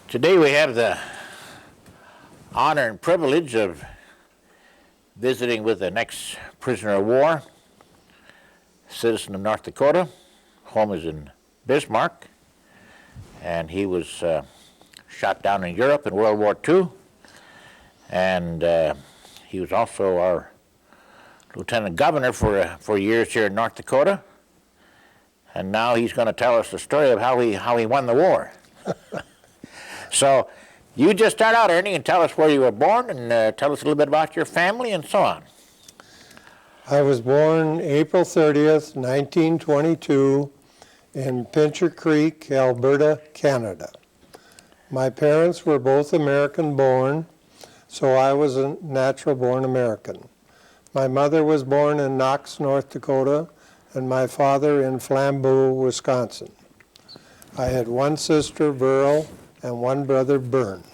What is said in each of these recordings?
Today we have the honor and privilege of visiting with an ex-prisoner of war, citizen of North Dakota. Home is in Bismarck, and he was shot down in Europe in World War II, and he was also our lieutenant governor for years here in North Dakota, and now he's going to tell us the story of how he won the war. So you just start out, Ernie, and tell us where you were born, and tell us a little bit about your family and so on. I was born April 30th, 1922 in Pincher Creek, Alberta, Canada. My parents were both American-born, so I was a natural-born American. My mother was born in Knox, North Dakota, and my father in Flambeau, Wisconsin. I had one sister, Burl, and one brother, Bern.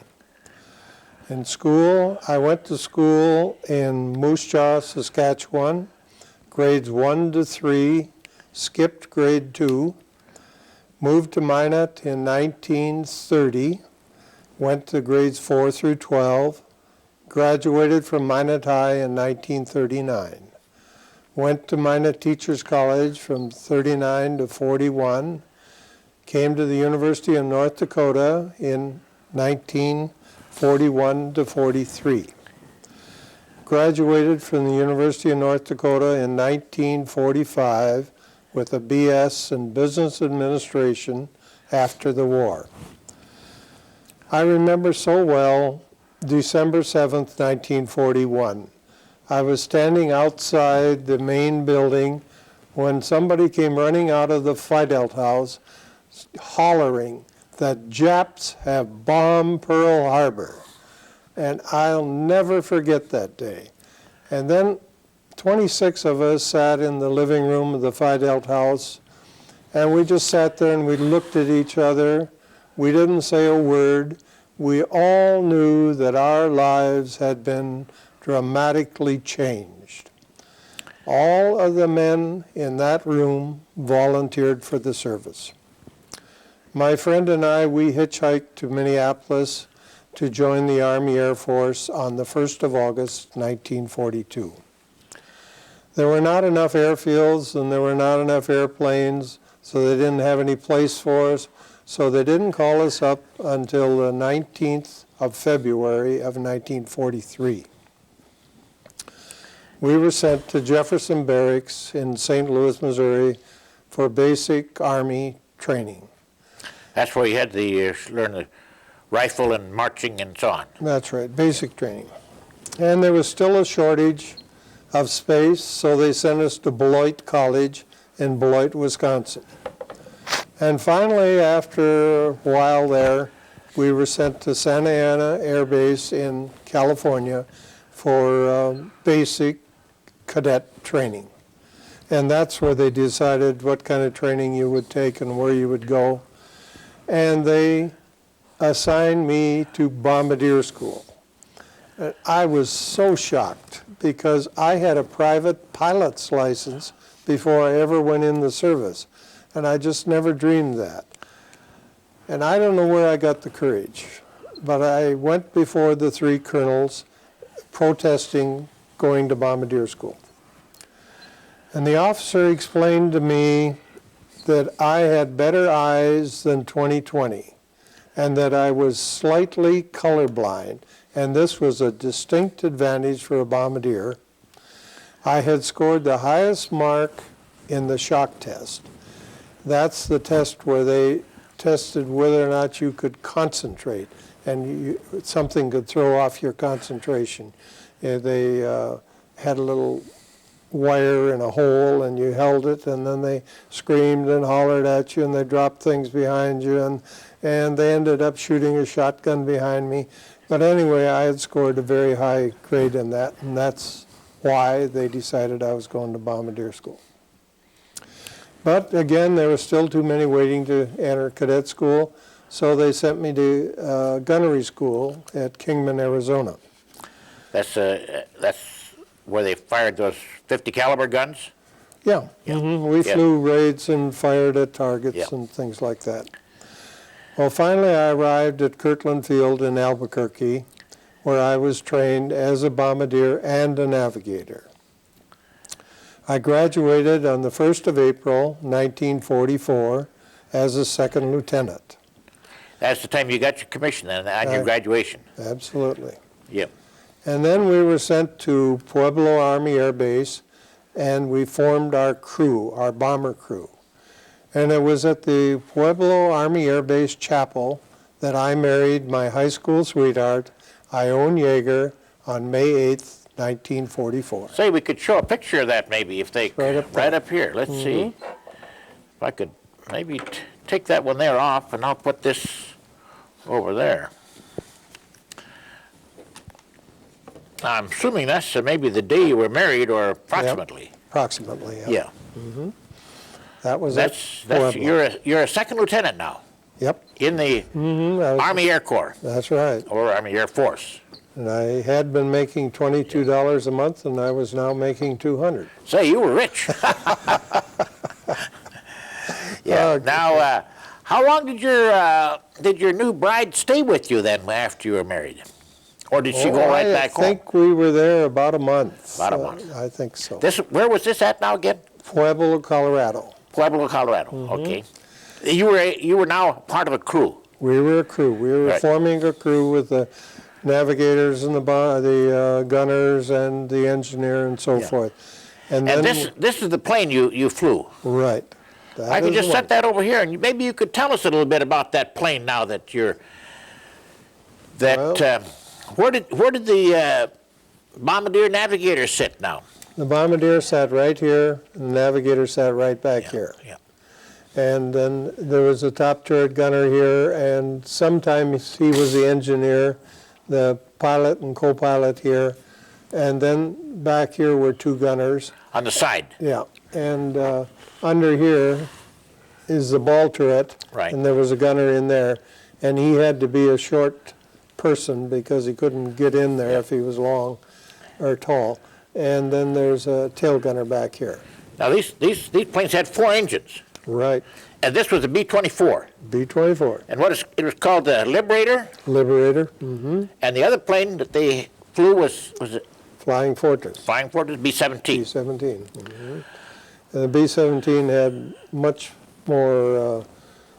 In school, I went to school in Moose Jaw, Saskatchewan, grades 1 to 3, skipped grade 2, moved to Minot in 1930, went to grades 4 through 12, graduated from Minot High in 1939, went to Minot Teachers College from 39 to 41, came to the University of North Dakota in 1941 to 43. Graduated from the University of North Dakota in 1945 with a BS in Business Administration after the war. I remember so well December 7th, 1941. I was standing outside the main building when somebody came running out of the Fidelt House hollering that Japs have bombed Pearl Harbor. And I'll never forget that day. And then 26 of us sat in the living room of the Fidelt House, and we just sat there and we looked at each other. We didn't say a word. We all knew that our lives had been dramatically changed. All of the men in that room volunteered for the service. My friend and I, we hitchhiked to Minneapolis to join the Army Air Force on the 1st of August, 1942. There were not enough airfields and there were not enough airplanes, so they didn't have any place for us, so they didn't call us up until the 19th of February of 1943. We were sent to Jefferson Barracks in St. Louis, Missouri for basic Army training. That's where you had to learn the rifle and marching and so on. That's right, basic training. And there was still a shortage of space, so they sent us to Beloit College in Beloit, Wisconsin. And finally, after a while there, we were sent to Santa Ana Air Base in California for basic cadet training. And that's where they decided what kind of training you would take and where you would go. And they assigned me to bombardier school. And I was so shocked because I had a private pilot's license before I ever went in the service. And I just never dreamed that. And I don't know where I got the courage, but I went before the 3 colonels protesting going to bombardier school. And the officer explained to me that I had better eyes than 20/20, and that I was slightly colorblind, and this was a distinct advantage for a bombardier. I had scored the highest mark in the shock test. That's the test where they tested whether or not you could concentrate, and something could throw off your concentration. They had a little wire in a hole and you held it, and then they screamed and hollered at you and they dropped things behind you, and they ended up shooting a shotgun behind me. But anyway, I had scored a very high grade in that, and that's why they decided I was going to bombardier school. But again, there were still too many waiting to enter cadet school, so they sent me to gunnery school at Kingman, Arizona. That's where they fired those 50 caliber guns? Yeah. We flew raids and fired at targets and things like that. Well, finally I arrived at Kirtland Field in Albuquerque, where I was trained as a bombardier and a navigator. I graduated on the 1st of April, 1944, as a second lieutenant. That's the time you got your commission then, on your graduation. Absolutely. Yep. And then we were sent to Pueblo Army Air Base, and we formed our crew, our bomber crew. And it was at the Pueblo Army Air Base chapel that I married my high school sweetheart, Ione Yeager, on May 8th, 1944. Say, we could show a picture of that maybe if they, Right up here. Let's see. If I could maybe take that one there off, and I'll put this over there. I'm assuming that's maybe the day you were married, or approximately. Yep. Approximately, Yeah. That was That's Pueblo. you're a second lieutenant now Yep. in the Army Air Corps That's right. or Army Air Force. And I had been making $22 a month, and I was now making $200. Say, you were rich. Yeah. Now, how long did your new bride stay with you then after you were married? Or did she go right back home? I think we were there about a month. About a month. I think so. Where was this at now again? Pueblo, Colorado. Pueblo, Colorado. Okay. You were now part of a crew. We were a crew. We were forming a crew with the navigators and the gunners and the engineer and so forth. And then this is the plane you flew. Right. I could just set that over here, and maybe you could tell us a little bit about that plane now that you're. Where did the bombardier navigator sit now? The bombardier sat right here, and the navigator sat right back here. Yeah. And then there was a top turret gunner here, and sometimes he was the engineer, the pilot and co-pilot here, and then back here were two gunners. On the side. Yeah, and under here is the ball turret, Right. and there was a gunner in there, and he had to be a short person because he couldn't get in there if he was long or tall. And then there's a tail gunner back here. Now these planes had 4 engines, Right, and this was a B-24. B-24, And it was called the Liberator, Liberator, and the other plane that they flew was it Flying Fortress, Flying Fortress B-17. B-17. And the B-17 had much more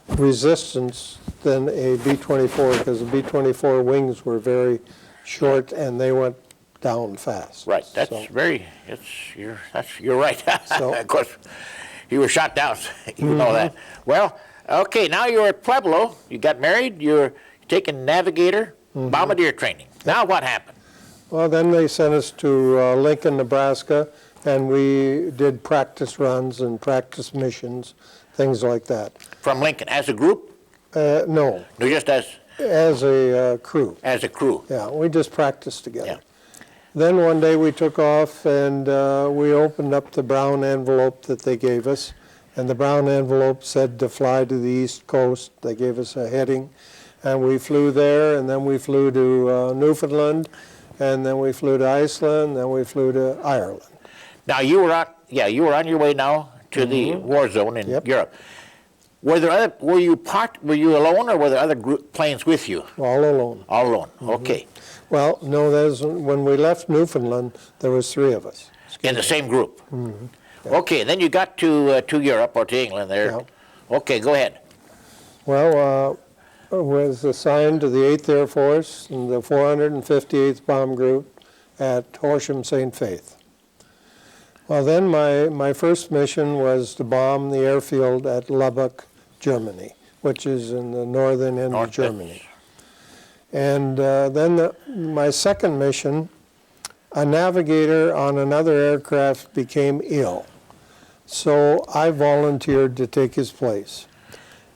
resistance than a B-24 because the B-24 wings were very short and they went down fast. Right. That's So- you're right. So- Of course, you were shot down. You know that. Well, okay. Now you're at Pueblo. You got married. You're taking navigator, bombardier training. Now what happened? Well, then they sent us to Lincoln, Nebraska, and we did practice runs and practice missions, things like that. From Lincoln as a group? No, No, just as a crew. as a crew. Yeah, we just practiced together. Yeah. Then one day we took off and we opened up the brown envelope that they gave us. And the brown envelope said to fly to the East Coast. They gave us a heading. And we flew there, and then we flew to Newfoundland, and then we flew to Iceland, then we flew to Ireland. Now you were on your way now to the war zone in Yep. Europe. Were you alone, or were there other planes with you? All alone. All alone. Okay. Well, no, when we left Newfoundland, there was 3 of us. In the same group. Okay. Then you got to Europe or to England there. Yeah. Okay. Go ahead. Well, I was assigned to the 8th Air Force and the 458th Bomb Group at Horsham St. Faith. Well, then my first mission was to bomb the airfield at Lubbock, Germany, which is in the northern end of Germany. And then my second mission, a navigator on another aircraft became ill. So I volunteered to take his place.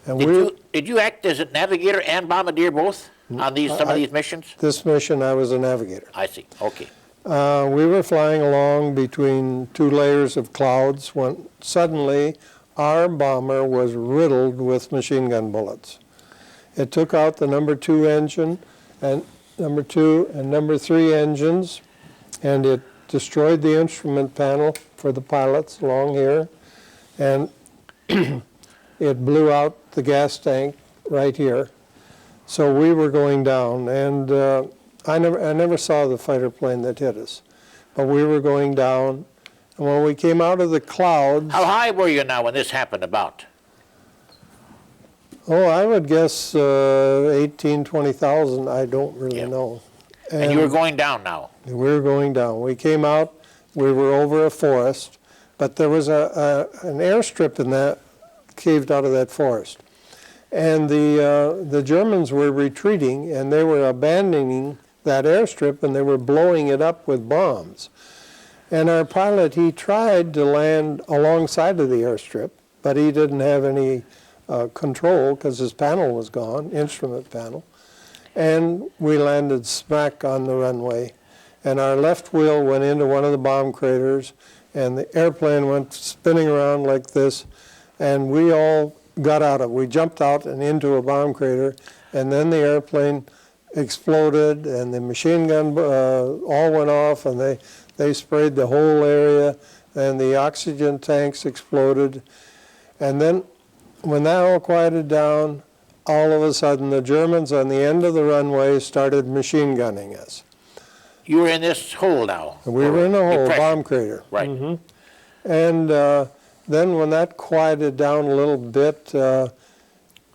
And Did you act as a navigator and bombardier both on some of these missions? This mission, I was a navigator. I see. Okay. We were flying along between 2 layers of clouds when suddenly our bomber was riddled with machine gun bullets. It took out the number 2 engine and number 2 and number 3 engines, and it destroyed the instrument panel for the pilots along here, and it blew out the gas tank right here. So we were going down, and I never saw the fighter plane that hit us, but we were going down, and when we came out of the clouds... How high were you now when this happened about? Oh, I would guess 18, 20,000, I don't really know. And you were going down now? We were going down. We came out, we were over a forest, but there was an airstrip in that, caved out of that forest. And the Germans were retreating, and they were abandoning that airstrip, and they were blowing it up with bombs. And our pilot, he tried to land alongside of the airstrip, but he didn't have any control because his panel was gone, instrument panel. And we landed smack on the runway. And our left wheel went into one of the bomb craters, and the airplane went spinning around like this, and we all got out of it. We jumped out and into a bomb crater, and then the airplane exploded, and the machine gun all went off, and they sprayed the whole area, and the oxygen tanks exploded. And then when that all quieted down, all of a sudden the Germans on the end of the runway started machine gunning us. You were in this hole now? We were in a hole, bomb crater. Right. And then when that quieted down a little bit,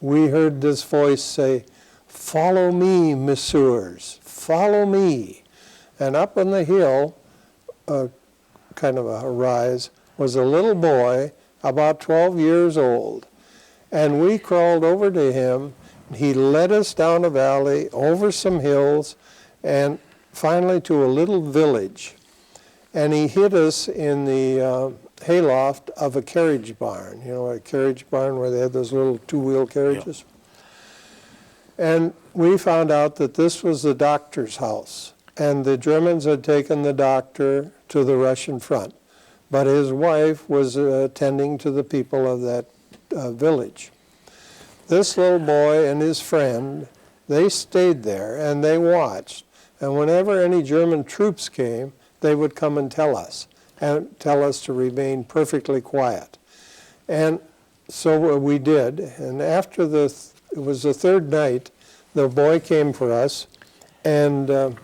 we heard this voice say, "Follow me, messieurs, follow me." And up on the hill, kind of a rise, was a little boy about 12 years old. And we crawled over to him. He led us down a valley, over some hills, and finally to a little village. And he hid us in the hayloft of a carriage barn, you know, a carriage barn where they had those little two-wheel carriages. Yeah. And we found out that this was the doctor's house. And the Germans had taken the doctor to the Russian front. But his wife was attending to the people of that village. This little boy and his friend, they stayed there and they watched. And whenever any German troops came, they would come and tell us to remain perfectly quiet. And so we did. And after it was the third night, the boy came for us, and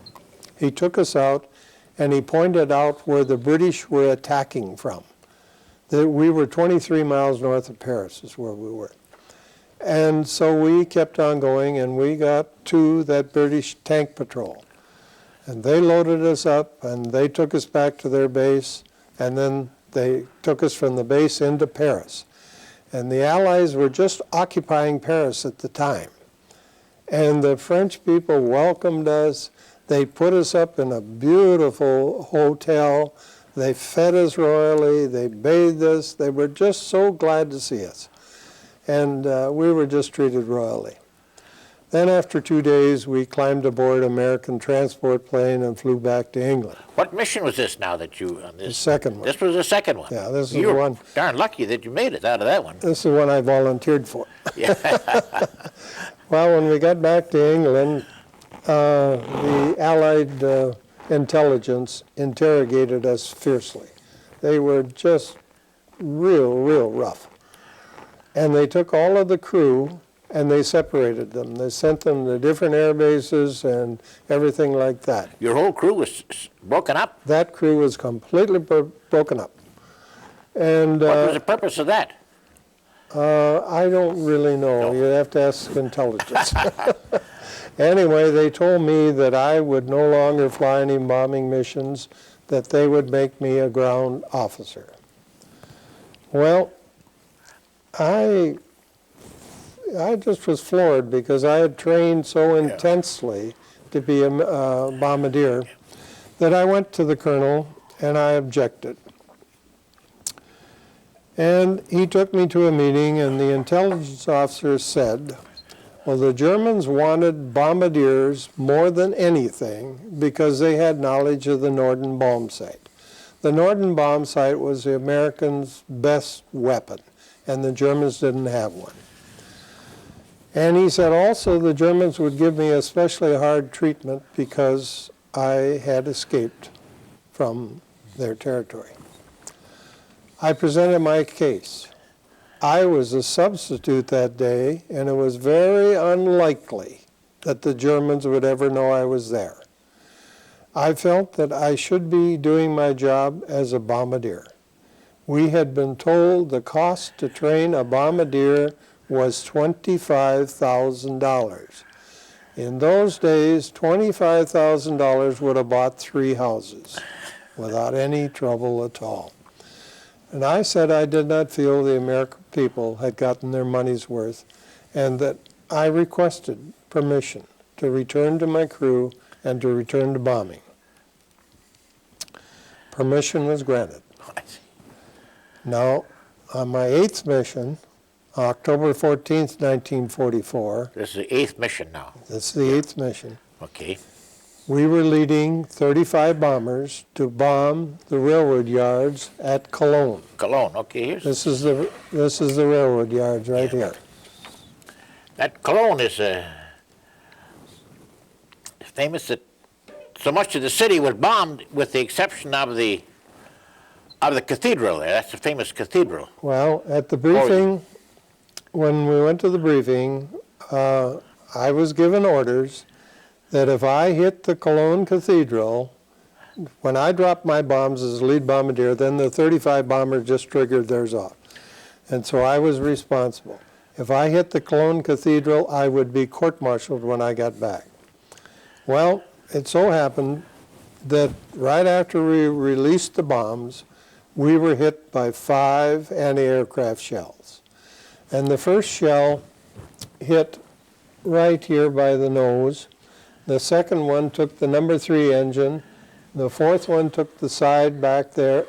he took us out, and he pointed out where the British were attacking from. We were 23 miles north of Paris is where we were. And so we kept on going, and we got to that British tank patrol. And they loaded us up, and they took us back to their base, and then they took us from the base into Paris. And the Allies were just occupying Paris at the time. And the French people welcomed us. They put us up in a beautiful hotel. They fed us royally. They bathed us. They were just so glad to see us. And we were just treated royally. Then after 2 days, we climbed aboard an American transport plane and flew back to England. What mission was this now that you... The second one. This was the second one? Yeah, this is you the were one. Darn lucky that you made it out of that one. This is the one I volunteered for. Yeah. Well, when we got back to England, the Allied intelligence interrogated us fiercely. They were just real rough. And they took all of the crew and they separated them. They sent them to different air bases and everything like that. Your whole crew was broken up? That crew was completely broken up. And what was the purpose of that? I don't really know. You'd have to ask intelligence. Anyway, they told me that I would no longer fly any bombing missions, that they would make me a ground officer. Well, I just was floored because I had trained so intensely to be a bombardier that I went to the colonel and I objected. And he took me to a meeting, and the intelligence officer said, well, the Germans wanted bombardiers more than anything because they had knowledge of the Norden bomb site. The Norden bomb site was the Americans' best weapon, and the Germans didn't have one. And he said also the Germans would give me especially hard treatment because I had escaped from their territory. I presented my case. I was a substitute that day, and it was very unlikely that the Germans would ever know I was there. I felt that I should be doing my job as a bombardier. We had been told the cost to train a bombardier was $25,000. In those days, $25,000 would have bought 3 houses without any trouble at all. And I said I did not feel the American people had gotten their money's worth, and that I requested permission to return to my crew and to return to bombing. Permission was granted. Now, on my 8th mission, October 14th, 1944, This is the 8th mission now. this is the 8th mission, Okay. we were leading 35 bombers to bomb the railroad yards at Cologne. Cologne, okay. Here's, This is the railroad yards right Yeah. here. that Cologne is famous that so much of the city was bombed with the exception of the cathedral there. That's the famous cathedral. Well, at the briefing, when we went to the briefing, I was given orders that if I hit the Cologne Cathedral, when I dropped my bombs as lead bombardier, then the 35 bombers just triggered theirs off. And so I was responsible. If I hit the Cologne Cathedral, I would be court-martialed when I got back. Well, it so happened that right after we released the bombs, we were hit by 5 anti-aircraft shells. And the first shell hit right here by the nose. The second one took the number 3 engine. The fourth one took the side back there.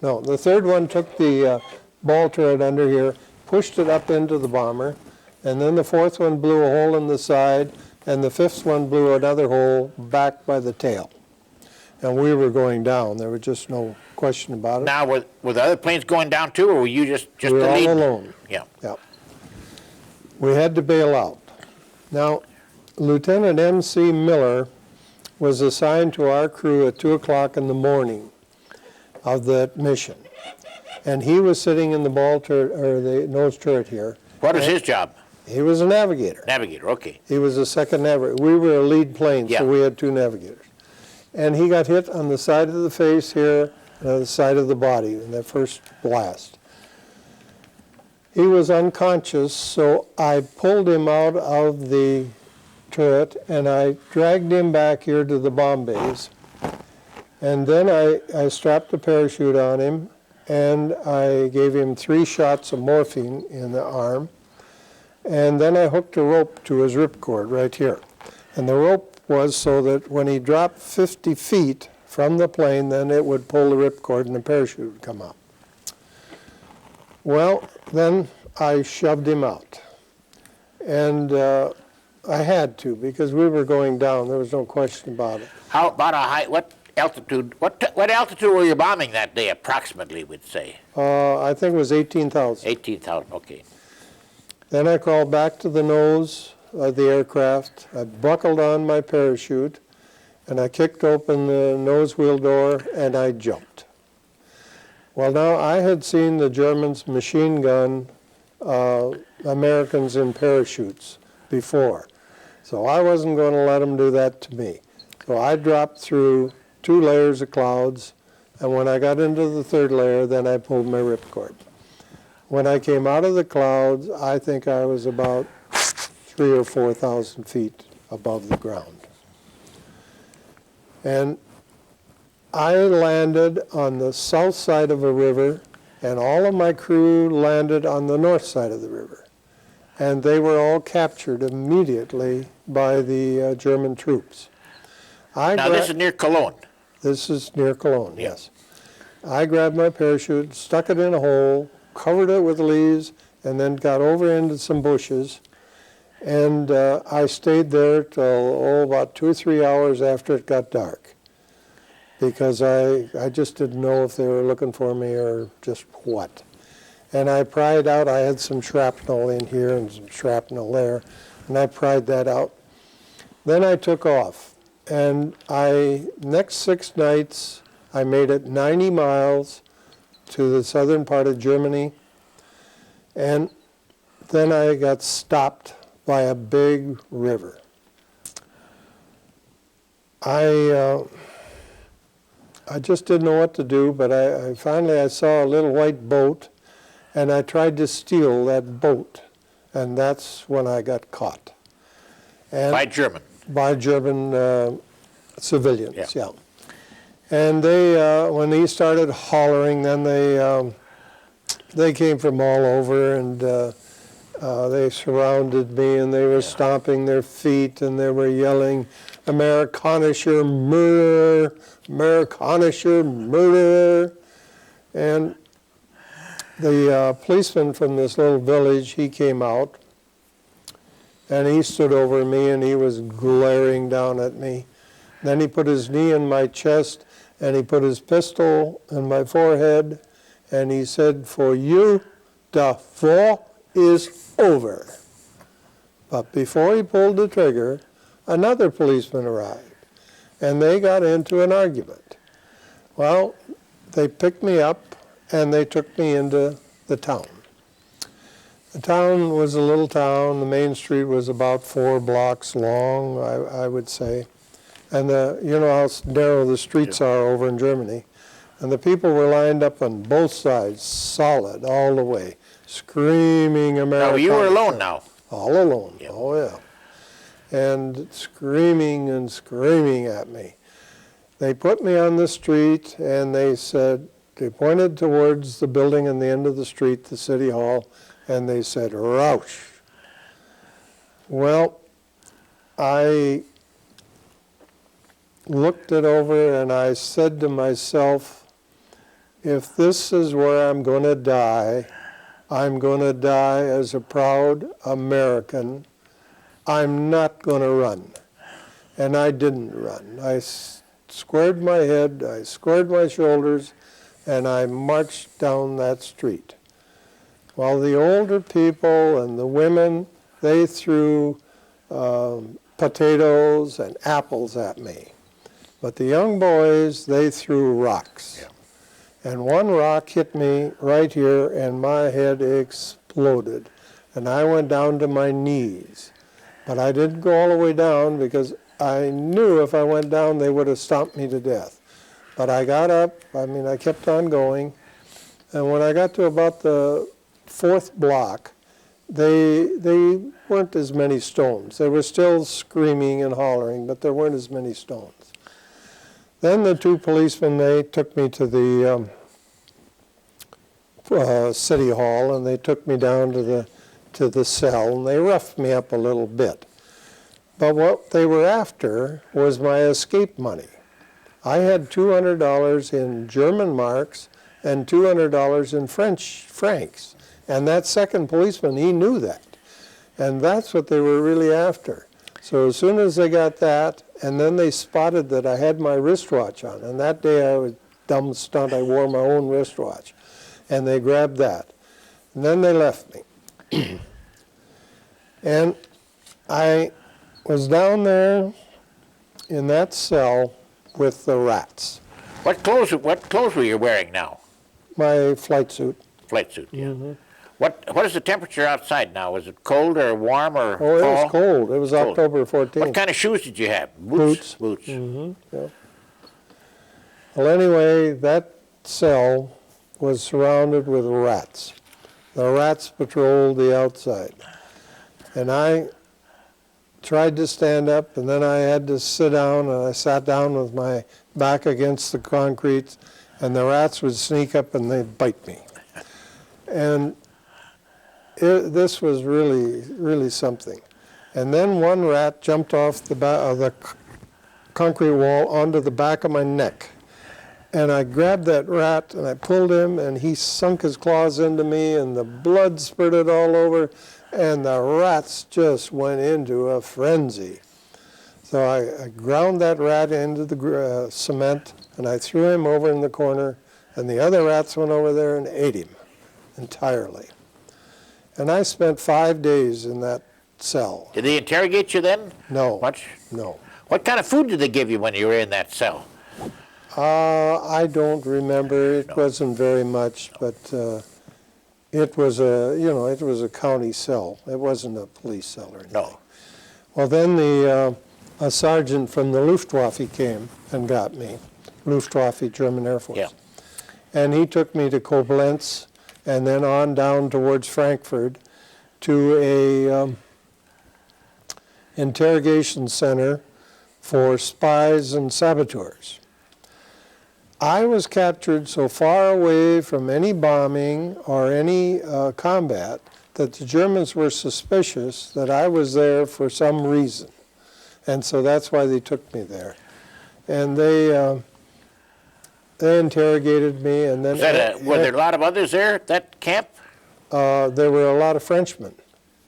No, the third one took the ball turret under here, pushed it up into the bomber, and then the fourth one blew a hole in the side, and the fifth one blew another hole back by the tail. And we were going down. There was just no question about it. Now, were the other planes going down too, or were you just we were the all lead? alone. Yeah. Yep. We had to bail out. Now, Lieutenant M.C. Miller was assigned to our crew at 2 o'clock in the morning of that mission. And he was sitting in the ball turret, or the nose turret here. What was his job? He was a navigator. Navigator, okay. He was a second navigator. We were a lead plane, Yeah. so we had 2 navigators. And he got hit on the side of the face here, and on the side of the body in that first blast. He was unconscious, so I pulled him out of the turret and I dragged him back here to the bomb bays. And then I strapped a parachute on him and I gave him 3 shots of morphine in the arm. And then I hooked a rope to his ripcord right here. And the rope was so that when he dropped 50 feet from the plane, then it would pull the ripcord and the parachute would come out. Well, then I shoved him out. And I had to, because we were going down. There was no question about it. How about a height? What altitude? What altitude were you bombing that day, approximately? We'd say I think it was 18,000. 18,000. Okay. Then I crawled back to the nose of the aircraft. I buckled on my parachute, and I kicked open the nose wheel door, and I jumped. Well, now I had seen the Germans machine gun Americans in parachutes before, so I wasn't going to let them do that to me. So I dropped through 2 layers of clouds, and when I got into the 3rd layer, then I pulled my ripcord. When I came out of the clouds, I think I was about 3,000 or 4,000 feet above the ground. And I landed on the south side of a river, and all of my crew landed on the north side of the river. And they were all captured immediately by the German troops. Now this is near Cologne. This is near Cologne, Yeah. yes. I grabbed my parachute, stuck it in a hole, covered it with leaves, and then got over into some bushes. And I stayed there till about 2 or 3 hours after it got dark, because I just didn't know if they were looking for me or just what. And I pried out, I had some shrapnel in here and some shrapnel there, and I pried that out. Then I took off, and next 6 nights, I made it 90 miles to the southern part of Germany, And then I got stopped by a big river. I just didn't know what to do, but I finally saw a little white boat, and I tried to steal that boat, and that's when I got caught. And By German. by German civilians, yeah. And they, when he started hollering, then they came from all over, and they surrounded me, and they were stomping their feet, and they were yelling, "Amerikanischer murderer, Amerikanischer murderer." And the policeman from this little village, he came out, and he stood over me, and he was glaring down at me. Then he put his knee in my chest, and he put his pistol in my forehead, and he said, "For you, the war is over." But before he pulled the trigger, another policeman arrived, and they got into an argument. Well, they picked me up, and they took me into the town. The town was a little town. The main street was about 4 blocks long, I would say. And you know how narrow the streets are over in Germany. And the people were lined up on both sides, solid, all the way, screaming American. Now, you were alone now. All alone, Yeah. oh yeah. And screaming and screaming at me. They put me on the street, and they said, they pointed towards the building in the end of the street, the city hall, and they said, "Rausch." Well, I looked it over, and I said to myself, if this is where I'm going to die, I'm going to die as a proud American. I'm not going to run. And I didn't run. I squared my head, I squared my shoulders, and I marched down that street. While the older people and the women, they threw potatoes and apples at me. But the young boys, they threw rocks. Yeah. And one rock hit me right here, and my head exploded. And I went down to my knees. But I didn't go all the way down because I knew if I went down, they would have stomped me to death. But I got up, I kept on going. And when I got to about the 4th block, they weren't as many stones. They were still screaming and hollering, but there weren't as many stones. Then the 2 policemen, they took me to the city hall, and they took me down to the cell, and they roughed me up a little bit. But what they were after was my escape money. I had $200 in German marks and $200 in French francs. And that second policeman, he knew that. And that's what they were really after. So as soon as they got that, and then they spotted that I had my wristwatch on. And that day I was dumb stunt, I wore my own wristwatch. And they grabbed that. And then they left me. And I was down there in that cell with the rats. What clothes were you wearing now? My flight suit. Flight suit, yeah. Mm-hmm. What is the temperature outside now? Is it cold or warm or Oh, it fall? was cold. It was Cold. October 14th. What kind of shoes did you have? Boots. Boots. Mm-hmm. Yeah. Well, anyway, that cell was surrounded with rats. The rats patrolled the outside. And I tried to stand up, and then I had to sit down, and I sat down with my back against the concrete, and the rats would sneak up and they'd bite me. And this was really, really something. And then one rat jumped off the concrete wall onto the back of my neck. And I grabbed that rat and I pulled him, and he sunk his claws into me, and the blood spurted all over, and the rats just went into a frenzy. So I ground that rat into the cement, and I threw him over in the corner, and the other rats went over there and ate him entirely. And I spent 5 days in that cell. Did they interrogate you then? No. Much? No. What kind of food did they give you when you were in that cell? I don't remember. It wasn't very much, but It was a county cell. It wasn't a police cell or anything. No. Well, then a sergeant from the Luftwaffe came and got me, Luftwaffe, German Air Force. Yeah. And he took me to Koblenz and then on down towards Frankfurt to a interrogation center for spies and saboteurs. I was captured so far away from any bombing or any combat that the Germans were suspicious that I was there for some reason. And so that's why they took me there. And they interrogated me, and then... Were there a lot of others there at that camp? There were a lot of Frenchmen.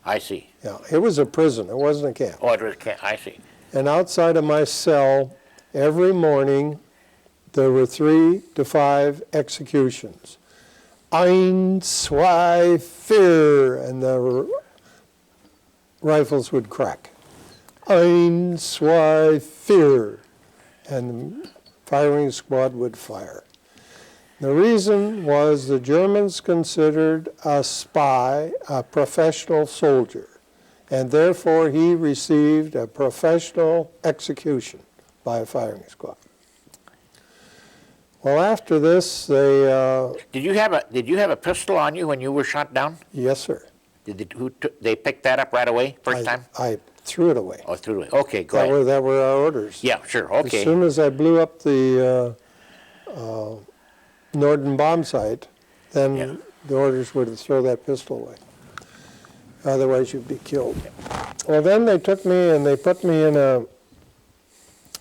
I see. Yeah, it was a prison. It wasn't a camp. Oh, it was a camp. I see. And outside of my cell, every morning, there were 3 to 5 executions. Ein, zwei, vier, and the rifles would crack. Ein, zwei, vier, and the firing squad would fire. The reason was the Germans considered a spy a professional soldier, and therefore he received a professional execution by a firing squad. Well, after this, they... Did you have a pistol on you when you were shot down? Yes, sir. They picked that up right away, first time? I threw it away. Oh, threw it away. Okay, go ahead. That were our orders. Yeah, sure, okay. As soon as I blew up the Norden bomb site, then the orders were to throw that pistol away. Otherwise, you'd be killed. Well, then they took me and they put me in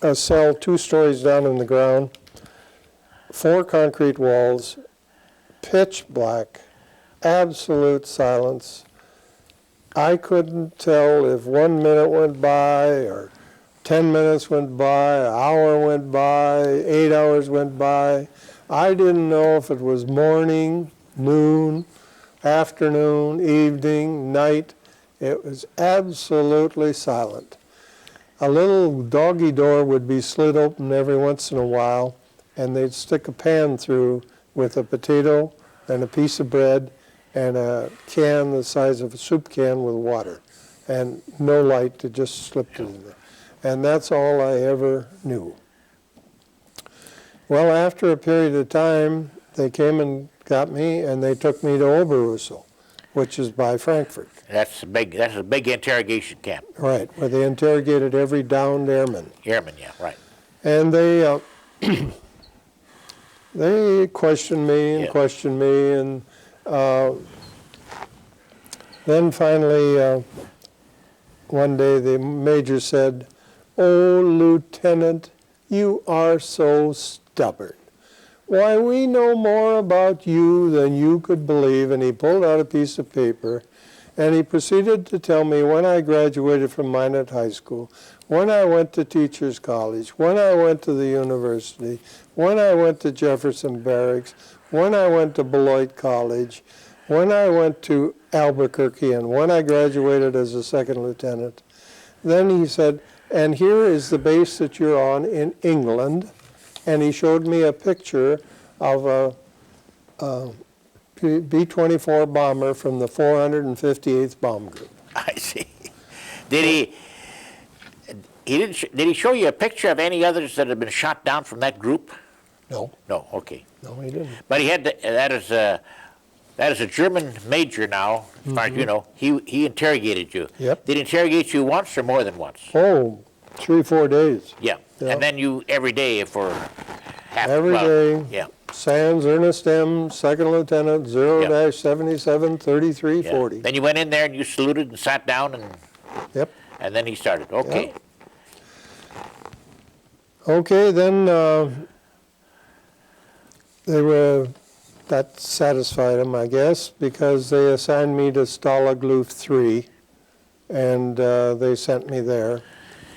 a cell 2 stories down in the ground, 4 concrete walls, pitch black, absolute silence. I couldn't tell if 1 minute went by or 10 minutes went by, an hour went by, 8 hours went by. I didn't know if it was morning, noon, afternoon, evening, night. It was absolutely silent. A little doggy door would be slid open every once in a while, and they'd stick a pan through with a potato and a piece of bread and a can the size of a soup can with water, and no light to just slip it in there. And that's all I ever knew. Well, after a period of time, they came and got me, and they took me to Oberhusel, which is by Frankfurt. That's a big interrogation camp. Right, where they interrogated every downed airman. Airman, yeah, right. And they they questioned me and questioned me, and then finally one day the major said, "Oh, Lieutenant, you are so stubborn. Why, we know more about you than you could believe." And he pulled out a piece of paper, and he proceeded to tell me when I graduated from Minot High School, when I went to Teachers College, when I went to the university, when I went to Jefferson Barracks, when I went to Beloit College, when I went to Albuquerque, and when I graduated as a second lieutenant. Then he said, "And here is the base that you're on in England." And he showed me a picture of a B-24 bomber from the 458th Bomb Group. I see. Did he show you a picture of any others that had been shot down from that group? No. No, okay. No, he didn't. But he had that is a German major now, as far as you know. He interrogated you. Yep. Did he interrogate you once or more than once? Oh, 3-4 days. Yeah. Yeah. And then you every day for half Every day. Yeah. Sands, Ernest M, second lieutenant, 0-77 3340. Yeah. Then you went in there and you saluted and sat down and Yep. and then he started. Okay. Yep. Okay, then that satisfied them, I guess, because they assigned me to Stalag Luft 3, and they sent me there.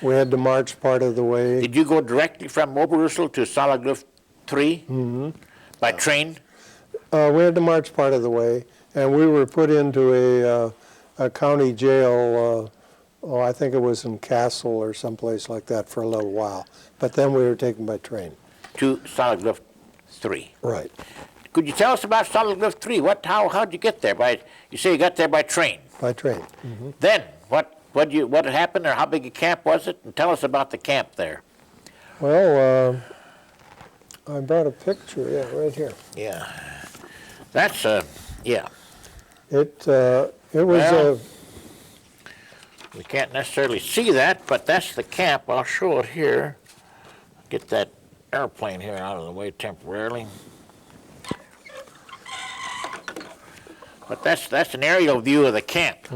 We had to march part of the way. Did you go directly from Oberhusel to Stalag Luft 3? Mm-hmm. By train? We had to march part of the way, and we were put into a county jail, I think it was in Kassel or someplace like that for a little while. But then we were taken by train. To Stalag Luft 3? Right. Could you tell us about Stalag Luft 3? How'd you get there? You say you got there by train. By train. Then, what happened, or how big a camp was it? And tell us about the camp there. Well, I brought a picture, yeah, right here. Yeah. That's, yeah. It was Well, we can't necessarily see that, but that's the camp. I'll show it here. Get that airplane here out of the way temporarily. But that's an aerial view of the camp.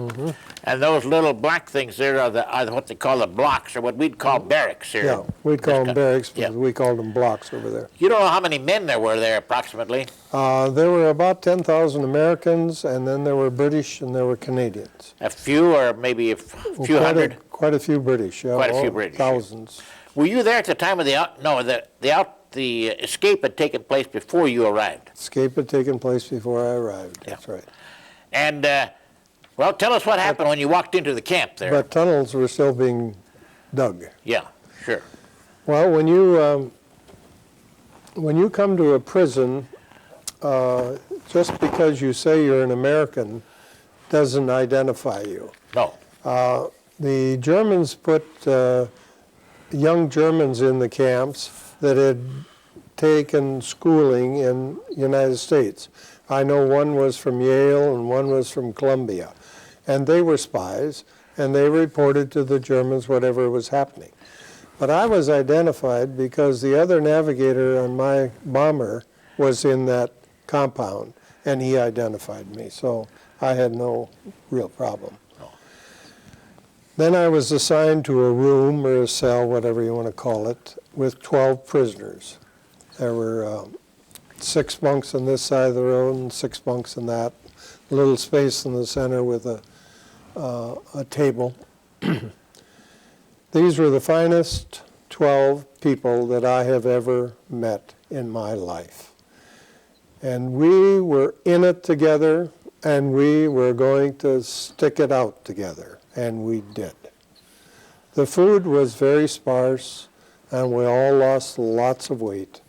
And those little black things there are what they call the blocks, or what we'd call barracks here. yeah, we'd call them barracks, yeah. but we called them blocks over there. You don't know how many men there were there approximately? There were about 10,000 Americans, and then there were British and there were Canadians. A few, or maybe a few hundred? Quite a few British, yeah. Quite a few British. Thousands. Were you there at the time of the escape had taken place before you arrived? Escape had taken place before I arrived, that's right. And, well, tell us what happened when you walked into the camp there. But tunnels were still being dug. Yeah, sure. Well, when you come to a prison, just because you say you're an American doesn't identify you. No. The Germans put young Germans in the camps that had taken schooling in the United States. I know one was from Yale and one was from Columbia. And they were spies, and they reported to the Germans whatever was happening. But I was identified because the other navigator on my bomber was in that compound, and he identified me. So I had no real problem. Then I was assigned to a room or a cell, whatever you want to call it, with 12 prisoners. There were 6 bunks on this side of the road and 6 bunks on that. A little space in the center with a table. These were the finest 12 people that I have ever met in my life. And we were in it together, and we were going to stick it out together, and we did. The food was very sparse, and we all lost lots of weight.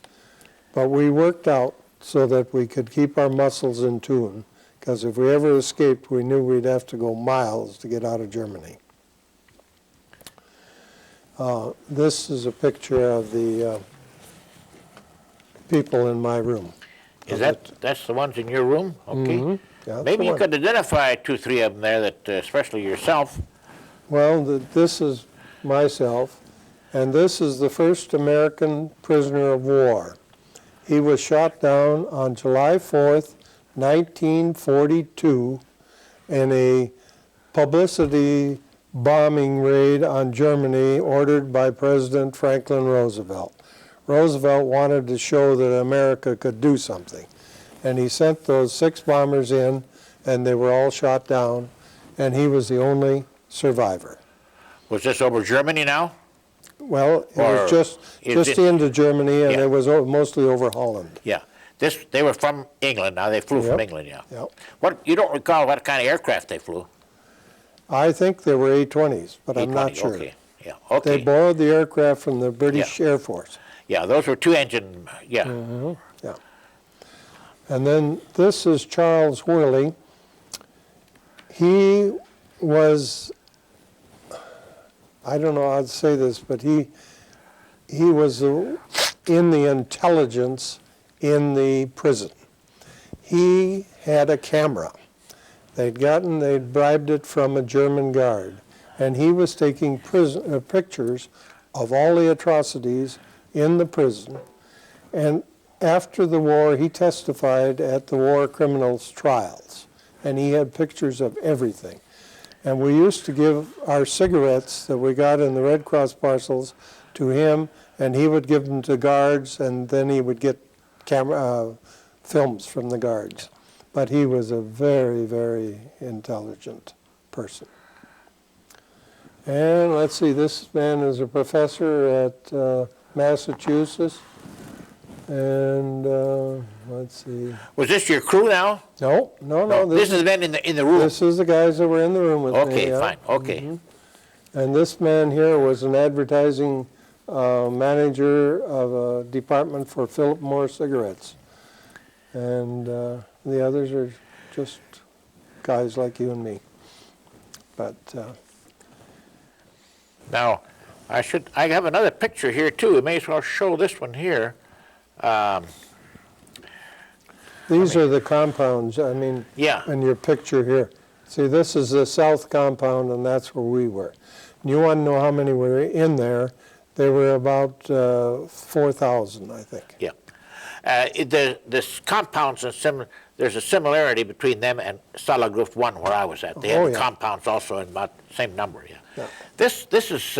But we worked out so that we could keep our muscles in tune, because if we ever escaped, we knew we'd have to go miles to get out of Germany. This is a picture of the people in my room. That's the ones in your room? Okay. Yeah, Maybe you could identify 2, 3 of them there, that especially yourself. Well, this is myself, and this is the first American prisoner of war. He was shot down on July 4th, 1942, in a publicity bombing raid on Germany ordered by President Franklin Roosevelt. Roosevelt wanted to show that America could do something, and he sent those 6 bombers in, and they were all shot down, and he was the only survivor. Was this over Germany now? Well, it was just into Germany, and it was mostly over Holland. Yeah. They were from England. Now they flew from England, yeah. Yep. You don't recall what kind of aircraft they flew? I think they were A-20s, but I'm not A-20, sure. Okay. Yeah. Okay. They borrowed the aircraft from the British Air Force. Yeah, those were 2-engine. Yeah. Yeah. And then this is Charles Whirley. He was, I don't know how to say this, but he was in the intelligence in the prison. He had a camera. They'd bribed it from a German guard, and he was taking pictures of all the atrocities in the prison. And after the war, he testified at the war criminals' trials, and he had pictures of everything. And we used to give our cigarettes that we got in the Red Cross parcels to him, and he would give them to guards, and then he would get films from the guards. But he was a very, very intelligent person. And let's see, this man is a professor at Massachusetts. And let's see. Was this your crew now? No. This is the men in the room. This is the guys that were in the room with me. Okay, fine. Okay. And this man here was an advertising manager of a department for Philip Morris cigarettes. and the others are just guys like you and me. But Now, I have another picture here too. We may as well show this one here. these are the compounds, I mean, Yeah. in your picture here. See, this is the south compound, and that's where we were. You want to know how many were in there? There were about 4,000, I think. Yeah. This compounds and there's a similarity between them and Stalag Luft 1 where I was at. They Oh, have the yeah. compounds also in about the same number, yeah. Yeah. This is,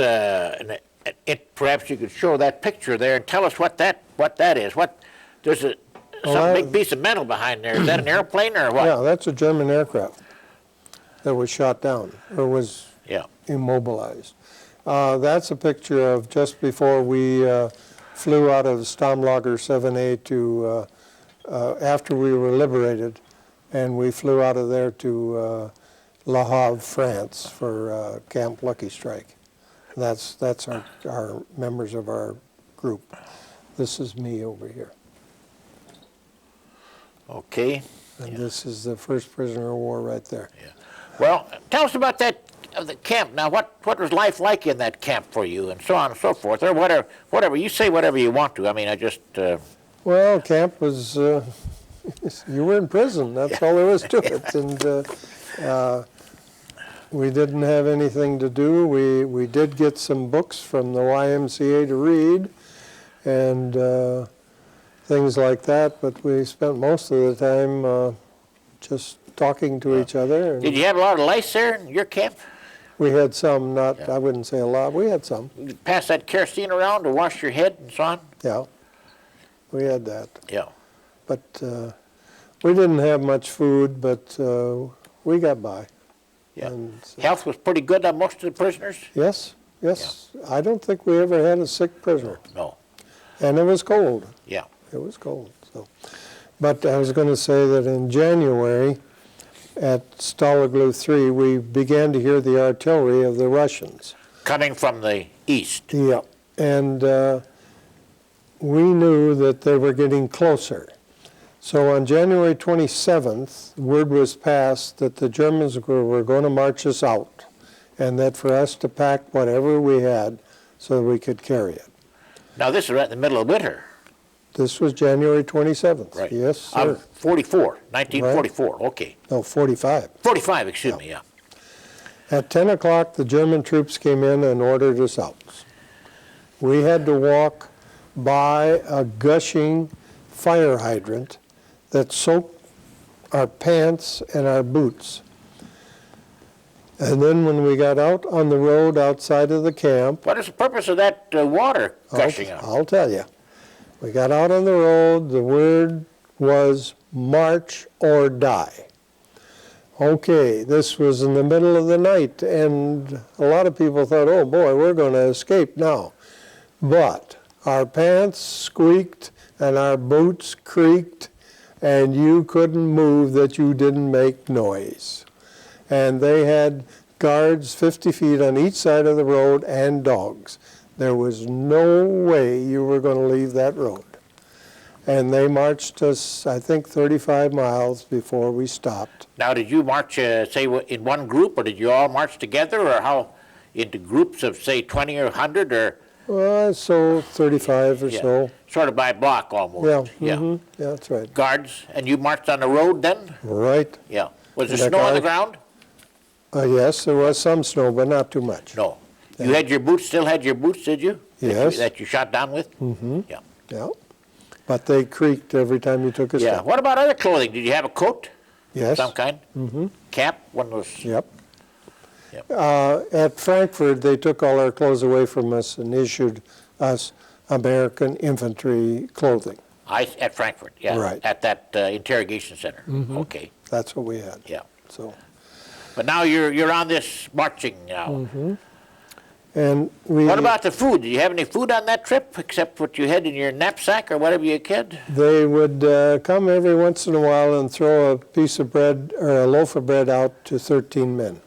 perhaps you could show that picture there and tell us what that is. There's some Well, big piece of metal behind there. Is that an airplane or what? Yeah, that's a German aircraft that was shot down, or was Yeah. immobilized. That's a picture of just before we flew out of Stammlager 7A to, after we were liberated, and we flew out of there to Le Havre, France for Camp Lucky Strike. That's our members of our group. This is me over here. Okay. And this is the first prisoner of war right there. Well, tell us about the camp. Now, what was life like in that camp for you, and so on and so forth, or whatever. You say whatever you want to. I mean, I just. Well, camp was, you were in prison, that's all there was to it. And we didn't have anything to do. We did get some books from the YMCA to read, and things like that, but we spent most of the time just talking to each other. And Did you have a lot of lice there in your camp? we had some, I wouldn't say a lot, we had some, You pass that kerosene around to wash your head and so on? yeah. We had that. Yeah. But we didn't have much food, but we got by. Yeah. And so- Health was pretty good on most of the prisoners? Yes, yes. I don't think we ever had a sick prisoner. No. And it was cold. Yeah. It was cold. So, but I was going to say that in January at Stalag Luft 3, we began to hear the artillery of the Russians. Coming from the east. Yeah. And we knew that they were getting closer. So on January 27th, word was passed that the Germans were going to march us out, and that for us to pack whatever we had so that we could carry it. Now, this is right in the middle of winter. This was January 27th. Right. Yes, sir. 1944, okay. No, 45. 45, excuse me, yeah. At 10 o'clock, the German troops came in and ordered us out. We had to walk by a gushing fire hydrant that soaked our pants and our boots. And then when we got out on the road outside of the camp, What is the purpose of that water gushing out? I'll tell you. We got out on the road, the word was march or die. Okay, this was in the middle of the night, and a lot of people thought, oh boy, we're going to escape now. But our pants squeaked and our boots creaked, and you couldn't move that you didn't make noise. And they had guards 50 feet on each side of the road and dogs. There was no way you were going to leave that road. And they marched us, I think, 35 miles before we stopped. Now, did you march, say, in one group, or did you all march together, or how, into groups of, say, 20 or 100, or? Well, so 35 or Yeah. so. Sort of by block, almost. Yeah, yeah, that's right. Guards, and you marched on the road then? Right. Yeah. Was there And the snow on the guard- ground? Yes, there was some snow, but not too much. No. You had your boots, still had your boots, did you? Yes. That you shot down with? Mm-hmm. Yeah. Yeah. But they creaked every time you took a Yeah. step. What about other clothing? Did you have a coat? Yes. Some kind? Mm-hmm. Cap? One of those? Yep. Yep. At Frankfurt, they took all our clothes away from us and issued us American infantry clothing. At Frankfurt, yeah. Right. At that interrogation center. Mhm. Okay. That's what we had. Yeah. So, But now you're on this marching now. and we. What about the food? Did you have any food on that trip except what you had in your knapsack or whatever you had? They would come every once in a while and throw a piece of bread or a loaf of bread out to 13 men.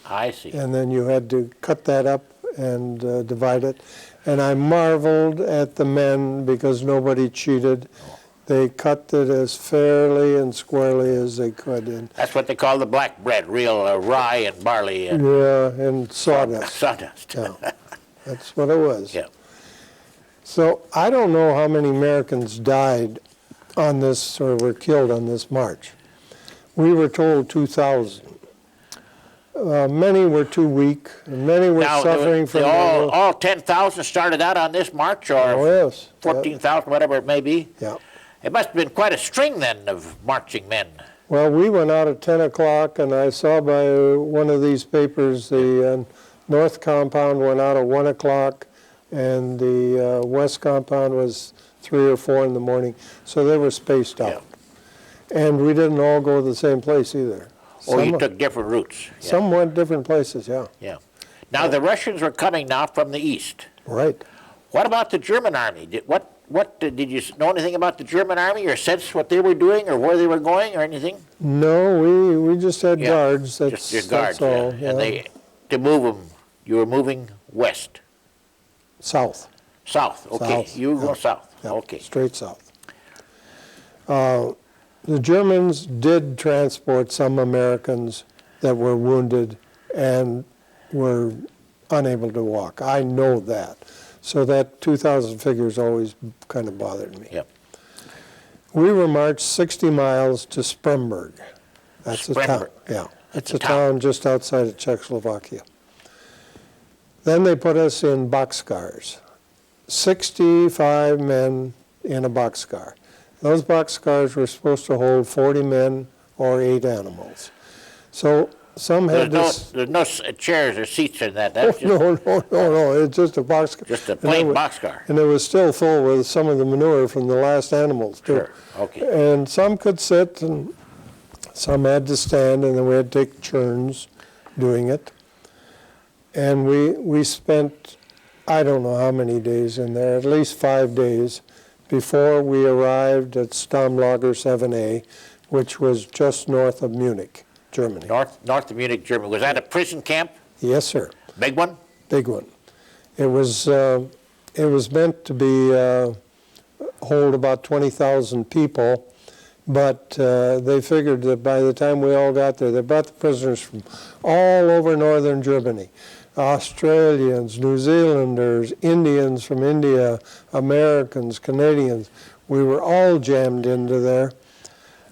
I see. And then you had to cut that up and divide it. And I marveled at the men because nobody cheated. They cut it as fairly and squarely as they could. And That's what they call the black bread, real rye and barley and yeah, and sawdust. sawdust. Yeah, that's what it was. Yeah. So I don't know how many Americans died on this or were killed on this march. We were told 2,000. Many were too weak, and many were Now, suffering from... all 10,000 started out on this march, or Oh, yes. 14,000, whatever it may be? Yeah. It must have been quite a string then of marching men. Well, we went out at 10 o'clock, and I saw by one of these papers the north compound went out at 1 o'clock, and the west compound was 3 or 4 in the morning, so they were spaced out. Yeah. And we didn't all go to the same place either. Or you took different routes. Yeah. Some went different places, yeah. Yeah. Now, the Russians were coming now from the east. Right. What about the German army? Did you know anything about the German army, or sense what they were doing, or where they were going, or anything? No, we just had Yeah, guards. Just your guards. That's all. Yeah. And to move them, you were moving west. South. South. Okay. South, You were going yeah. south. Yeah, Okay. straight south. The Germans did transport some Americans that were wounded and were unable to walk. I know that. So that 2,000 figures always kind of bothered me. Yep. We were marched 60 miles to Spremberg. That's a town. Spremberg. Yeah, That's it's a a town just outside of Czechoslovakia. Then they put us in boxcars. 65 men in a boxcar. Those boxcars were supposed to hold 40 men or 8 animals. So some had There's no chairs or seats in that. That's just, no, it's just a boxcar. just a plain boxcar. And it was still full with some of the manure from the last animals, too. Sure. Okay. And some could sit, and some had to stand, and then we had to take turns doing it. And we spent, I don't know how many days in there, at least 5 days, before we arrived at Stammlager 7A, which was just north of Munich, Germany. North of Munich, Germany. Was that a prison camp? Yes, sir. Big one? Big one. It was meant to be hold about 20,000 people, but they figured that by the time we all got there, they brought the prisoners from all over northern Germany. Australians, New Zealanders, Indians from India, Americans, Canadians. We were all jammed into there,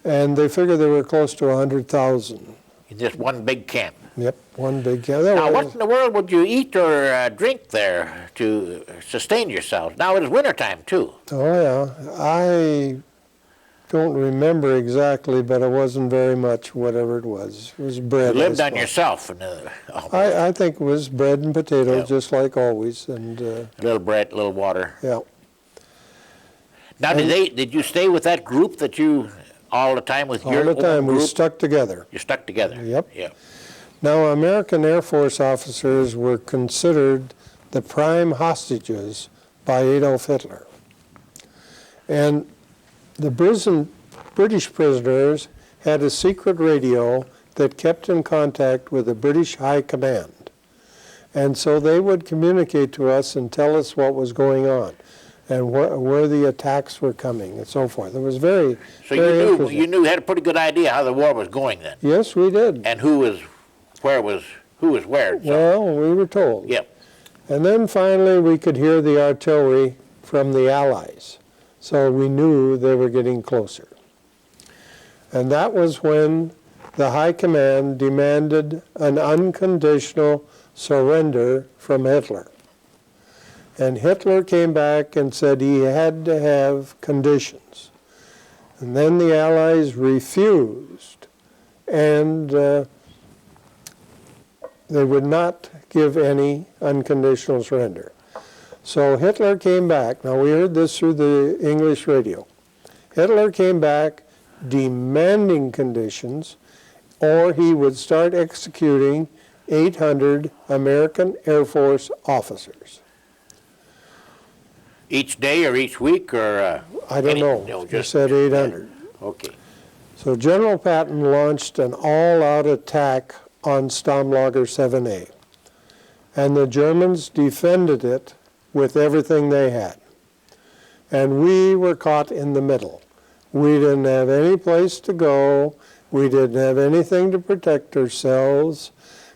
and they figured there were close to 100,000. In just one big camp. Yep, one big camp. Now, what in the world would you eat or drink there to sustain yourselves? Now it is wintertime, too. Oh, yeah. I don't remember exactly, but it wasn't very much, whatever it was. It was bread. You lived I on suppose. yourself. And, I think it was bread and potatoes, Yeah. just like always, and a little bread, a little water. yeah. Now, did you stay with that group that you, all the time with your All the time, we group? stuck together. You stuck together? Yep. Yeah. Now, American Air Force officers were considered the prime hostages by Adolf Hitler. And the British prisoners had a secret radio that kept in contact with the British High Command. And so they would communicate to us and tell us what was going on and where the attacks were coming and so forth. It was very, So very interesting. you had a pretty good idea how the war was going then, Yes, we did. and who was where. So, Well, we were told. yep. And then finally we could hear the artillery from the Allies. So we knew they were getting closer. And that was when the High Command demanded an unconditional surrender from Hitler. And Hitler came back and said he had to have conditions. And then the Allies refused, and they would not give any unconditional surrender. So Hitler came back. Now, we heard this through the English radio. Hitler came back demanding conditions, or he would start executing 800 American Air Force officers. Each day or each week or? I don't know. No, He said 800. Okay. So General Patton launched an all-out attack on Stammlager 7A. And the Germans defended it with everything they had. And we were caught in the middle. We didn't have any place to go. We didn't have anything to protect ourselves.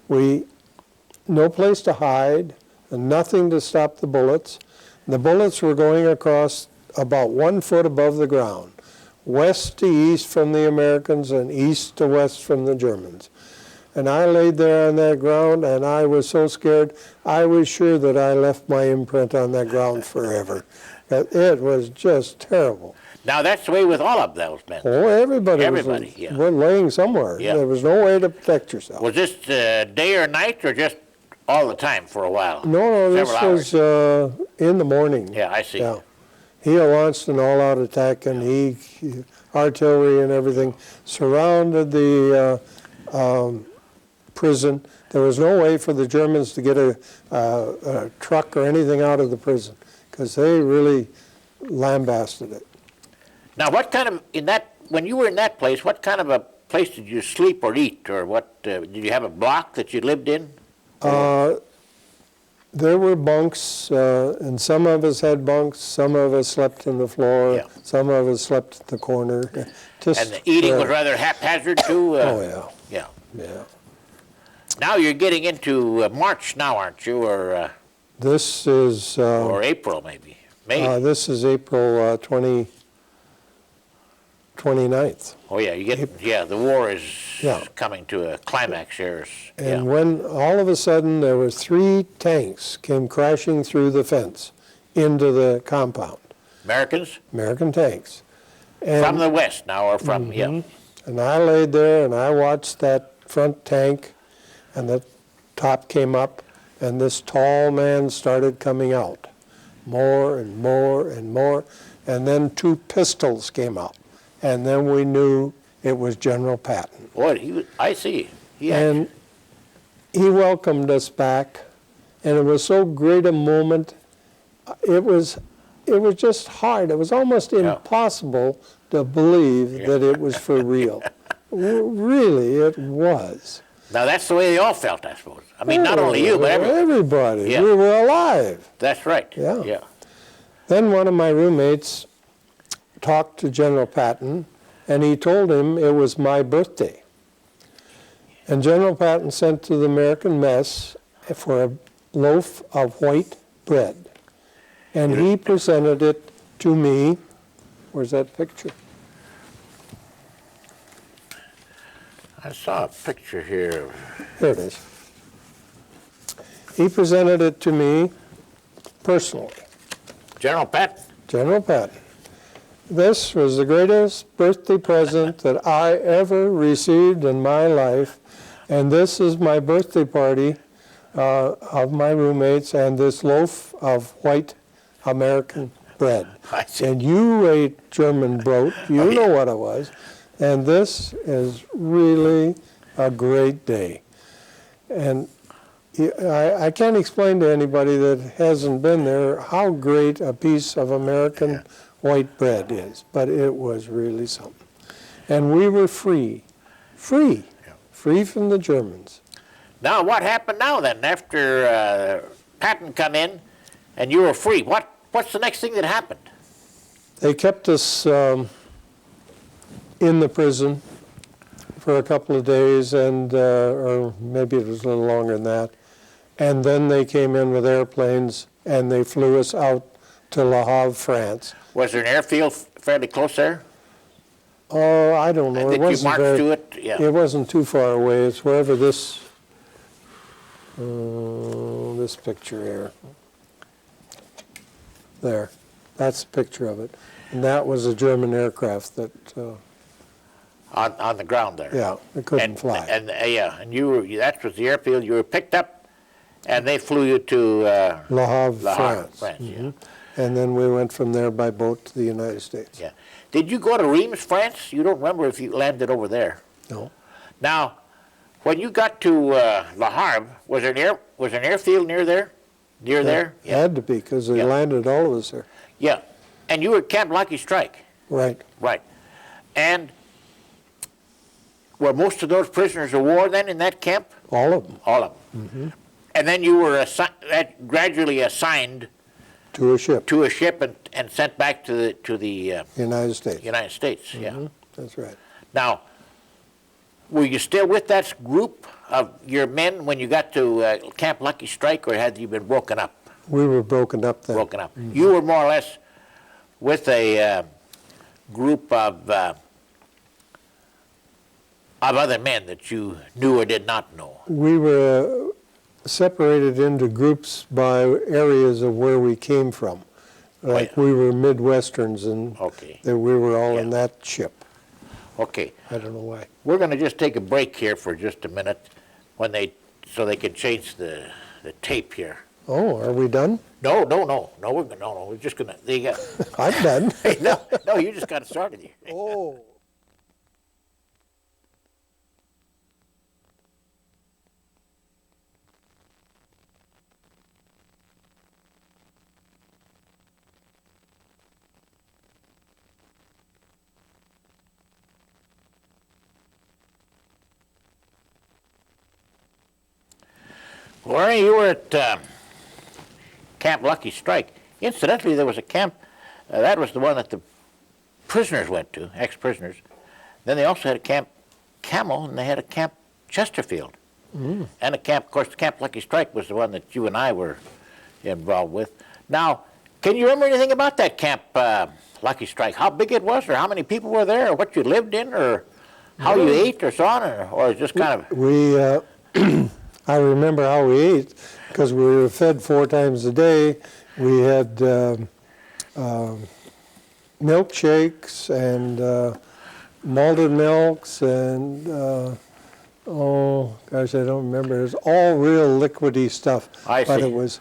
No place to hide, and nothing to stop the bullets. The bullets were going across about 1 foot above the ground, west to east from the Americans and east to west from the Germans. And I laid there on that ground, and I was so scared, I was sure that I left my imprint on that ground forever. It was just terrible. Now, that's the way with all of those men. Oh, everybody was laying somewhere. Yeah. There was no way to protect yourself. Was this day or night, or just all the time for a while? No, this Several was in the morning. Yeah, I see. Yeah. He launched an all-out attack, and artillery and everything surrounded the prison. There was no way for the Germans to get a truck or anything out of the prison, because they really lambasted it. Now, what kind of, when you were in that place, what kind of a place did you sleep or eat, or what, did you have a block that you lived in? There were bunks, and some of us had bunks, some of us slept on the floor, some of us slept in the corner. And the eating was rather haphazard too? Oh, yeah. Yeah. Yeah. Now you're getting into March now, aren't you, or? This is... or April, maybe, May. This is April 29th. Oh, yeah, the war is coming to a climax here. And when all of a sudden there were 3 tanks came crashing through the fence into the compound. Americans? American tanks. And, from the west now, or from, And I laid there and I watched that front tank, and the top came up, and this tall man started coming out. More and more and more. And then 2 pistols came out. And then we knew it was General Patton. Boy, I see. He welcomed us back, and it was so great a moment. It was just hard. It was almost impossible to believe that it was for real. Really, it was. Now, that's the way they all felt, I suppose. I mean, not only you, but everybody. Yeah. We were alive. That's right. Yeah. Then one of my roommates talked to General Patton, and he told him it was my birthday. And General Patton sent to the American mess for a loaf of white bread. And he presented it to me. Where's that picture? I saw a picture here. Here it is. He presented it to me personally. General Patton? General Patton. This was the greatest birthday present that I ever received in my life, and this is my birthday party of my roommates, and this loaf of white American bread. And you ate German brot, you know what it was, and this is really a great day. And I can't explain to anybody that hasn't been there how great a piece of American white bread is, but it was really something. And we were free from the Germans. Now, what happened now then, after Patton come in and you were free? What's the next thing that happened? They kept us in the prison for a couple of days, and or maybe it was a little longer than that. And then they came in with airplanes, and they flew us out to Le Havre, France. Was there an airfield fairly close there? Oh, I don't know. Did you march to it? Yeah. It wasn't too far away. It's wherever this picture here. There. That's a picture of it. And that was a German aircraft that... on the ground there? Yeah, it couldn't fly. And that was the airfield. You were picked up, and they flew you to... Le Havre, France. Yeah. And then we went from there by boat to the United States. Yeah. Did you go to Reims, France? You don't remember if you landed over there. No. Now, when you got to Le Havre, was there an airfield near there? There? Yeah. Had to be, because they landed all of us there. Yeah. And you were at Camp Lucky Strike. Right. Right. And were most of those prisoners of war then in that camp? All of them. All of them. Mm-hmm. And then you were gradually assigned To a ship. To a ship and sent back to the United States. United States. Yeah. That's right. Now, were you still with that group of your men when you got to Camp Lucky Strike, or had you been broken up? We were broken up then. Broken up. You were more or less with a group of other men that you knew or did not know. We were separated into groups by areas of where we came from. Like yeah. we were Midwesterns, and Okay. we were all in Yeah. that ship. Okay. I don't know why. We're going to just take a break here for just a minute so they can change the tape here. Oh, are we done? No, we're just going to, I'm done. no, you just got started here. Oh. Well, Ernie, you were at Camp Lucky Strike. Incidentally, there was a camp, that was the one that the prisoners went to, ex-prisoners. Then they also had a Camp Camel, and they had a Camp Chesterfield. And a camp, of course, Camp Lucky Strike was the one that you and I were involved with. Now, can you remember anything about that Camp Lucky Strike? How big it was, or how many people were there, or what you lived in, or how you ate, or so on, or just kind of... We, I remember how we ate, because we were fed 4 times a day. We had milkshakes and malted milks and, oh gosh, I don't remember. It was all real liquidy stuff. I But see. it was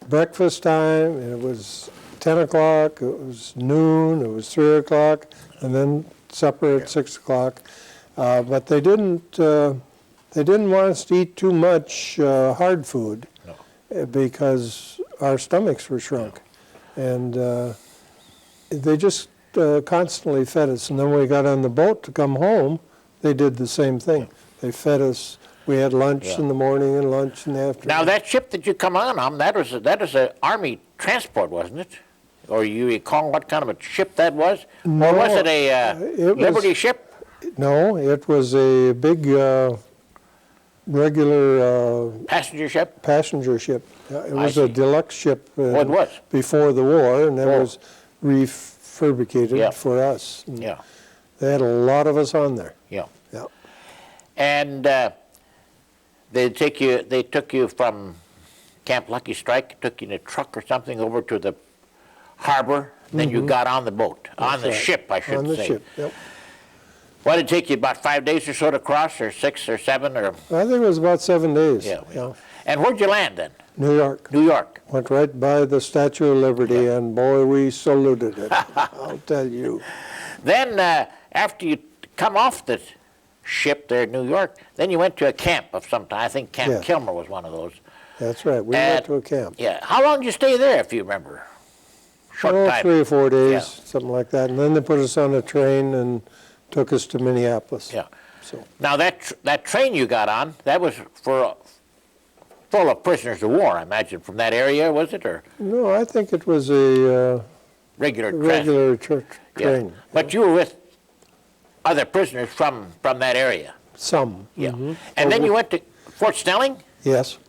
breakfast time, and it was 10 o'clock, it was noon, it was 3 o'clock, and then supper at 6 o'clock. But they didn't want us to eat too much hard food because our stomachs were shrunk. And they just constantly fed us. And then when we got on the boat to come home, they did the same thing. They fed us. We had lunch in the morning and lunch in the afternoon. Now, that ship that you come on, that was an Army transport, wasn't it? Or you recall what kind of a ship that was? No, or was it a Liberty ship? No, it was a big regular Passenger ship? passenger ship. It was see. a deluxe ship Oh, it was? before the war, and that was refurbished Yeah. for us. And Yeah, they had a lot of us on there. yeah. Yeah. And they took you from Camp Lucky Strike, took you in a truck or something over to the harbor, then you got on the boat, on the right. ship, I should On the say. ship, yep. What did it take you, about 5 days or so to cross, or 6 or 7, or? I think it was about 7 days. Yeah. And where'd you land then? New York. New York. Went right by the Statue of Liberty, and boy, we saluted it. I'll tell you. Then, after you come off the ship there in New York, then you went to a camp of some kind. I think Camp Yeah. Kilmer was one of those. That's right. We went to a camp. Yeah. How long did you stay there, if you remember? Short time. 3 or 4 days, Yeah. something like that. And then they put us on a train and took us to Minneapolis. Yeah. So Now, that train you got on, that was full of prisoners of war, I imagine, from that area, was it, or no, I think it was a regular regular train. Yeah. But you were with other prisoners from that area. Some. Yeah. And then you went to Fort Snelling? Yes.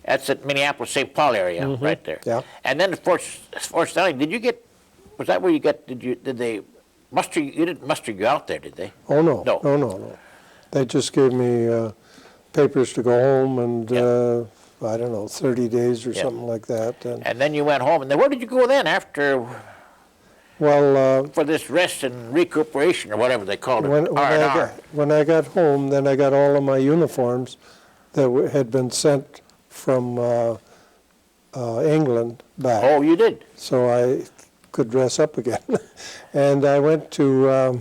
That's at Minneapolis, St. Paul area, right there. Yeah. And then at Fort Snelling, was that where you got, did they muster you didn't muster you out there, did they? Oh, no. No. No. They just gave me papers to go home and, I don't know, 30 days or something like that. And then you went home, and then where did you go then after, Well, for this rest and recuperation, or whatever they called it, when R&R? I got home, then I got all of my uniforms that had been sent from England back. Oh, you did? So I could dress up again. And I went to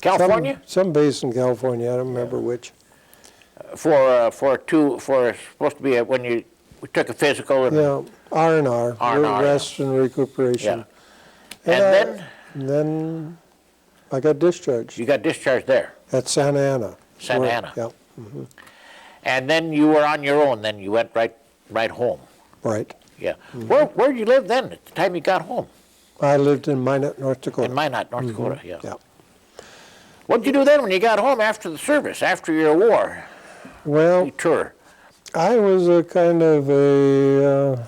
California? Some base in California, I don't remember which. Supposed to be when we took a physical and Yeah, R&R, R&R, rest and recuperation. Yeah. And then I got discharged you got discharged there. at Santa Ana. Santa Ana. Yeah. And then you were on your own, then you went right home. Right. Yeah. Where did you live then at the time you got home? I lived in Minot, North Dakota. In Minot, North Dakota, yeah. Yeah. What did you do then when you got home after the service, after your war? Well, Your tour? I was a kind of a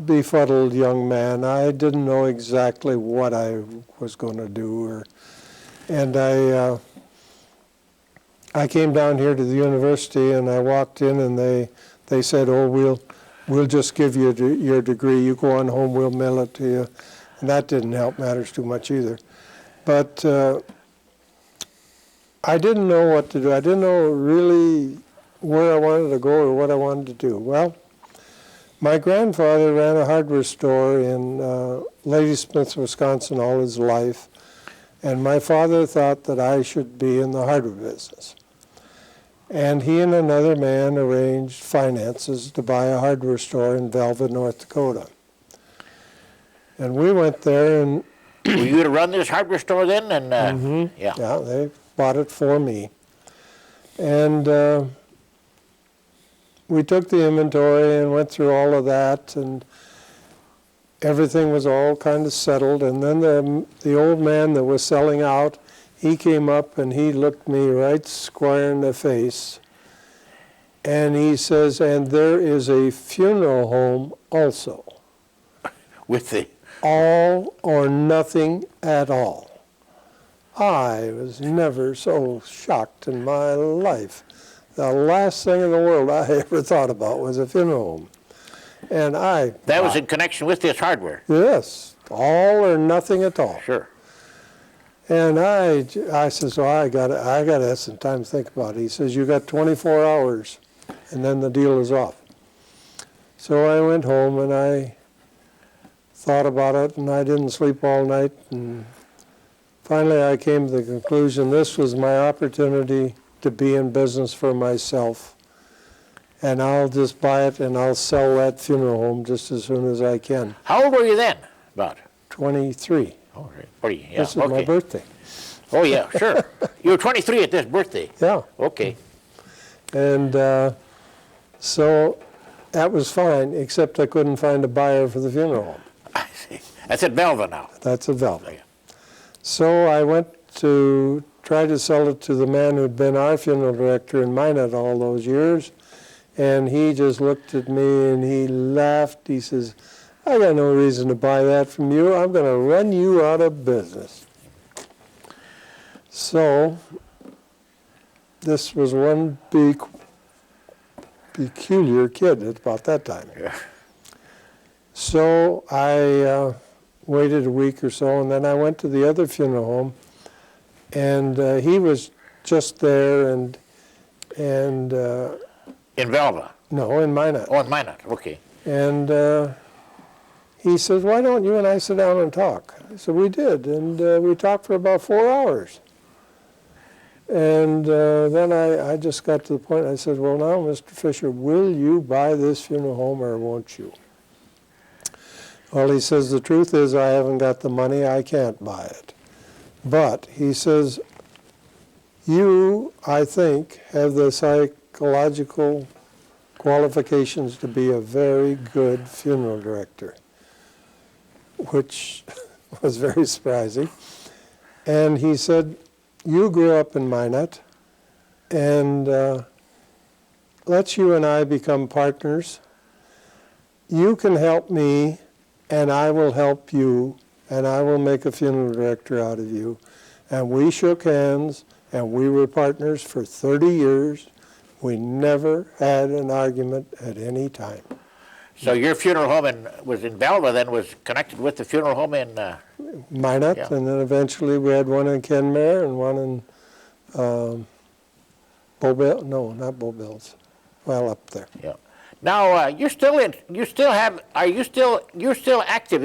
befuddled young man. I didn't know exactly what I was going to do, and I came down here to the university, and I walked in, and they said, "Oh, we'll just give you your degree. You go on home, we'll mail it to you." And that didn't help matters too much either. But I didn't know what to do. I didn't know really where I wanted to go or what I wanted to do. Well, my grandfather ran a hardware store in Ladysmith, Wisconsin all his life, and my father thought that I should be in the hardware business. And he and another man arranged finances to buy a hardware store in Velva, North Dakota. And we went there, and Were you to run this hardware store then? And yeah. yeah, they bought it for me. And we took the inventory and went through all of that, and everything was all kind of settled. And then the old man that was selling out, he came up and he looked me right square in the face, and he says, "And there is a funeral home also. With the All or nothing at all." I was never so shocked in my life. The last thing in the world I ever thought about was a funeral home. And that was in connection with this hardware. Yes, all or nothing at all. Sure. And I said, "So I got to have some time to think about it." He says, "You got 24 hours, and then the deal is off." So I went home and I thought about it, and I didn't sleep all night. And finally, I came to the conclusion this was my opportunity to be in business for myself, and I'll just buy it and I'll sell that funeral home just as soon as I can. How old were you then? About 23. Oh, right. 40, yeah. This is my birthday. Oh, yeah, sure. You were 23 at this birthday. Yeah. Okay. And so that was fine, except I couldn't find a buyer for the funeral home. I see. That's at Velva now. That's a Velva. So I went to try to sell it to the man who'd been our funeral director in Minot all those years, and he just looked at me and he laughed. He says, "I got no reason to buy that from you. I'm going to run you out of business." So this was one big peculiar kid at about that time. Yeah. So I waited a week or so, and then I went to the other funeral home, and he was just there, and In Velva? no, in Minot. Oh, in Minot, okay. And he says, "Why don't you and I sit down and talk?" So we did, and we talked for about 4 hours. And then I just got to the point, I said, "Well, now, Mr. Fisher, will you buy this funeral home or won't you?" Well, he says, "The truth is I haven't got the money, I can't buy it. But," he says, "you, I think, have the psychological qualifications to be a very good funeral director," which was very surprising. And he said, "You grew up in Minot, and let's you and I become partners. You can help me, and I will help you, and I will make a funeral director out of you." And we shook hands, and we were partners for 30 years. We never had an argument at any time. So your funeral home was in Velva then, was connected with the funeral home in... Minot, Yeah. and then eventually we had one in Kenmare and one in Bowbill. No, not Bowbills. Well, up there. Yeah. Now, you're still active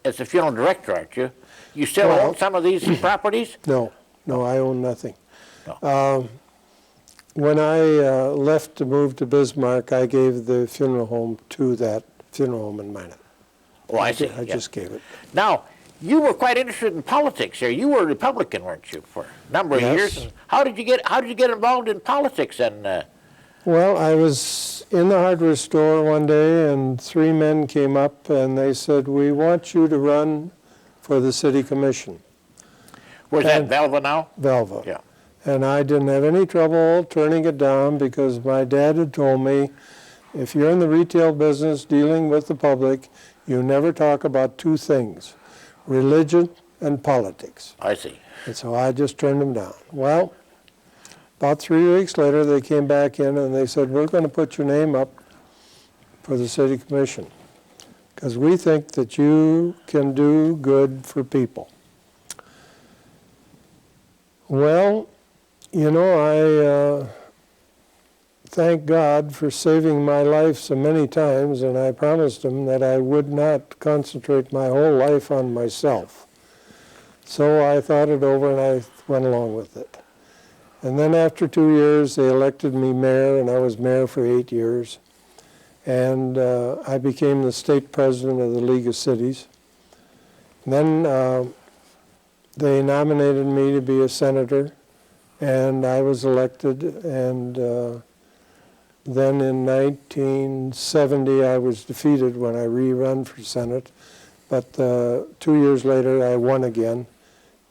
as a funeral director, aren't you? You still Well, own some of these properties? No, I own nothing. No. When I left to move to Bismarck, I gave the funeral home to that funeral home in Minot. Oh, I see. I yeah. just gave it. Now, you were quite interested in politics here. You were a Republican, weren't you, for a number of Yes. years? And how did you get involved in politics? And Well, I was in the hardware store one day, and 3 men came up and they said, "We want you to run for the city commission." where's that, And- Velva now? Velva. Yeah. And I didn't have any trouble turning it down because my dad had told me, if you're in the retail business dealing with the public, you never talk about 2 things, religion and politics. I see. And so I just turned them down. Well, about 3 weeks later, they came back in and they said, "We're going to put your name up for the city commission because we think that you can do good for people." Well, you know, I thank God for saving my life so many times, and I promised him that I would not concentrate my whole life on myself. So I thought it over and I went along with it. And then after 2 years, they elected me mayor, and I was mayor for 8 years. And I became the state president of the League of Cities. And then they nominated me to be a senator, and I was elected. And then in 1970, I was defeated when I rerun for Senate. But 2 years later, I won again,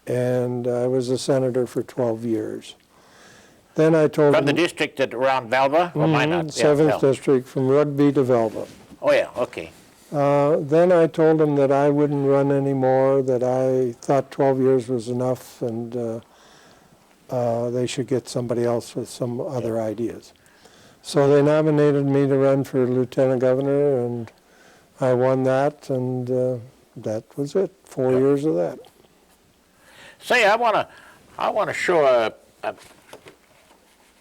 and I was a senator for 12 years. Then I told From the them, district around Velva? Or Minot? Yeah, 7th Velva. District, from Rugby to Velva. Oh, yeah, okay. Then I told them that I wouldn't run anymore, that I thought 12 years was enough, and they should get somebody else with some other ideas. So they nominated me to run for lieutenant governor, and I won that, and that was it. 4 years of that. Say, I want to show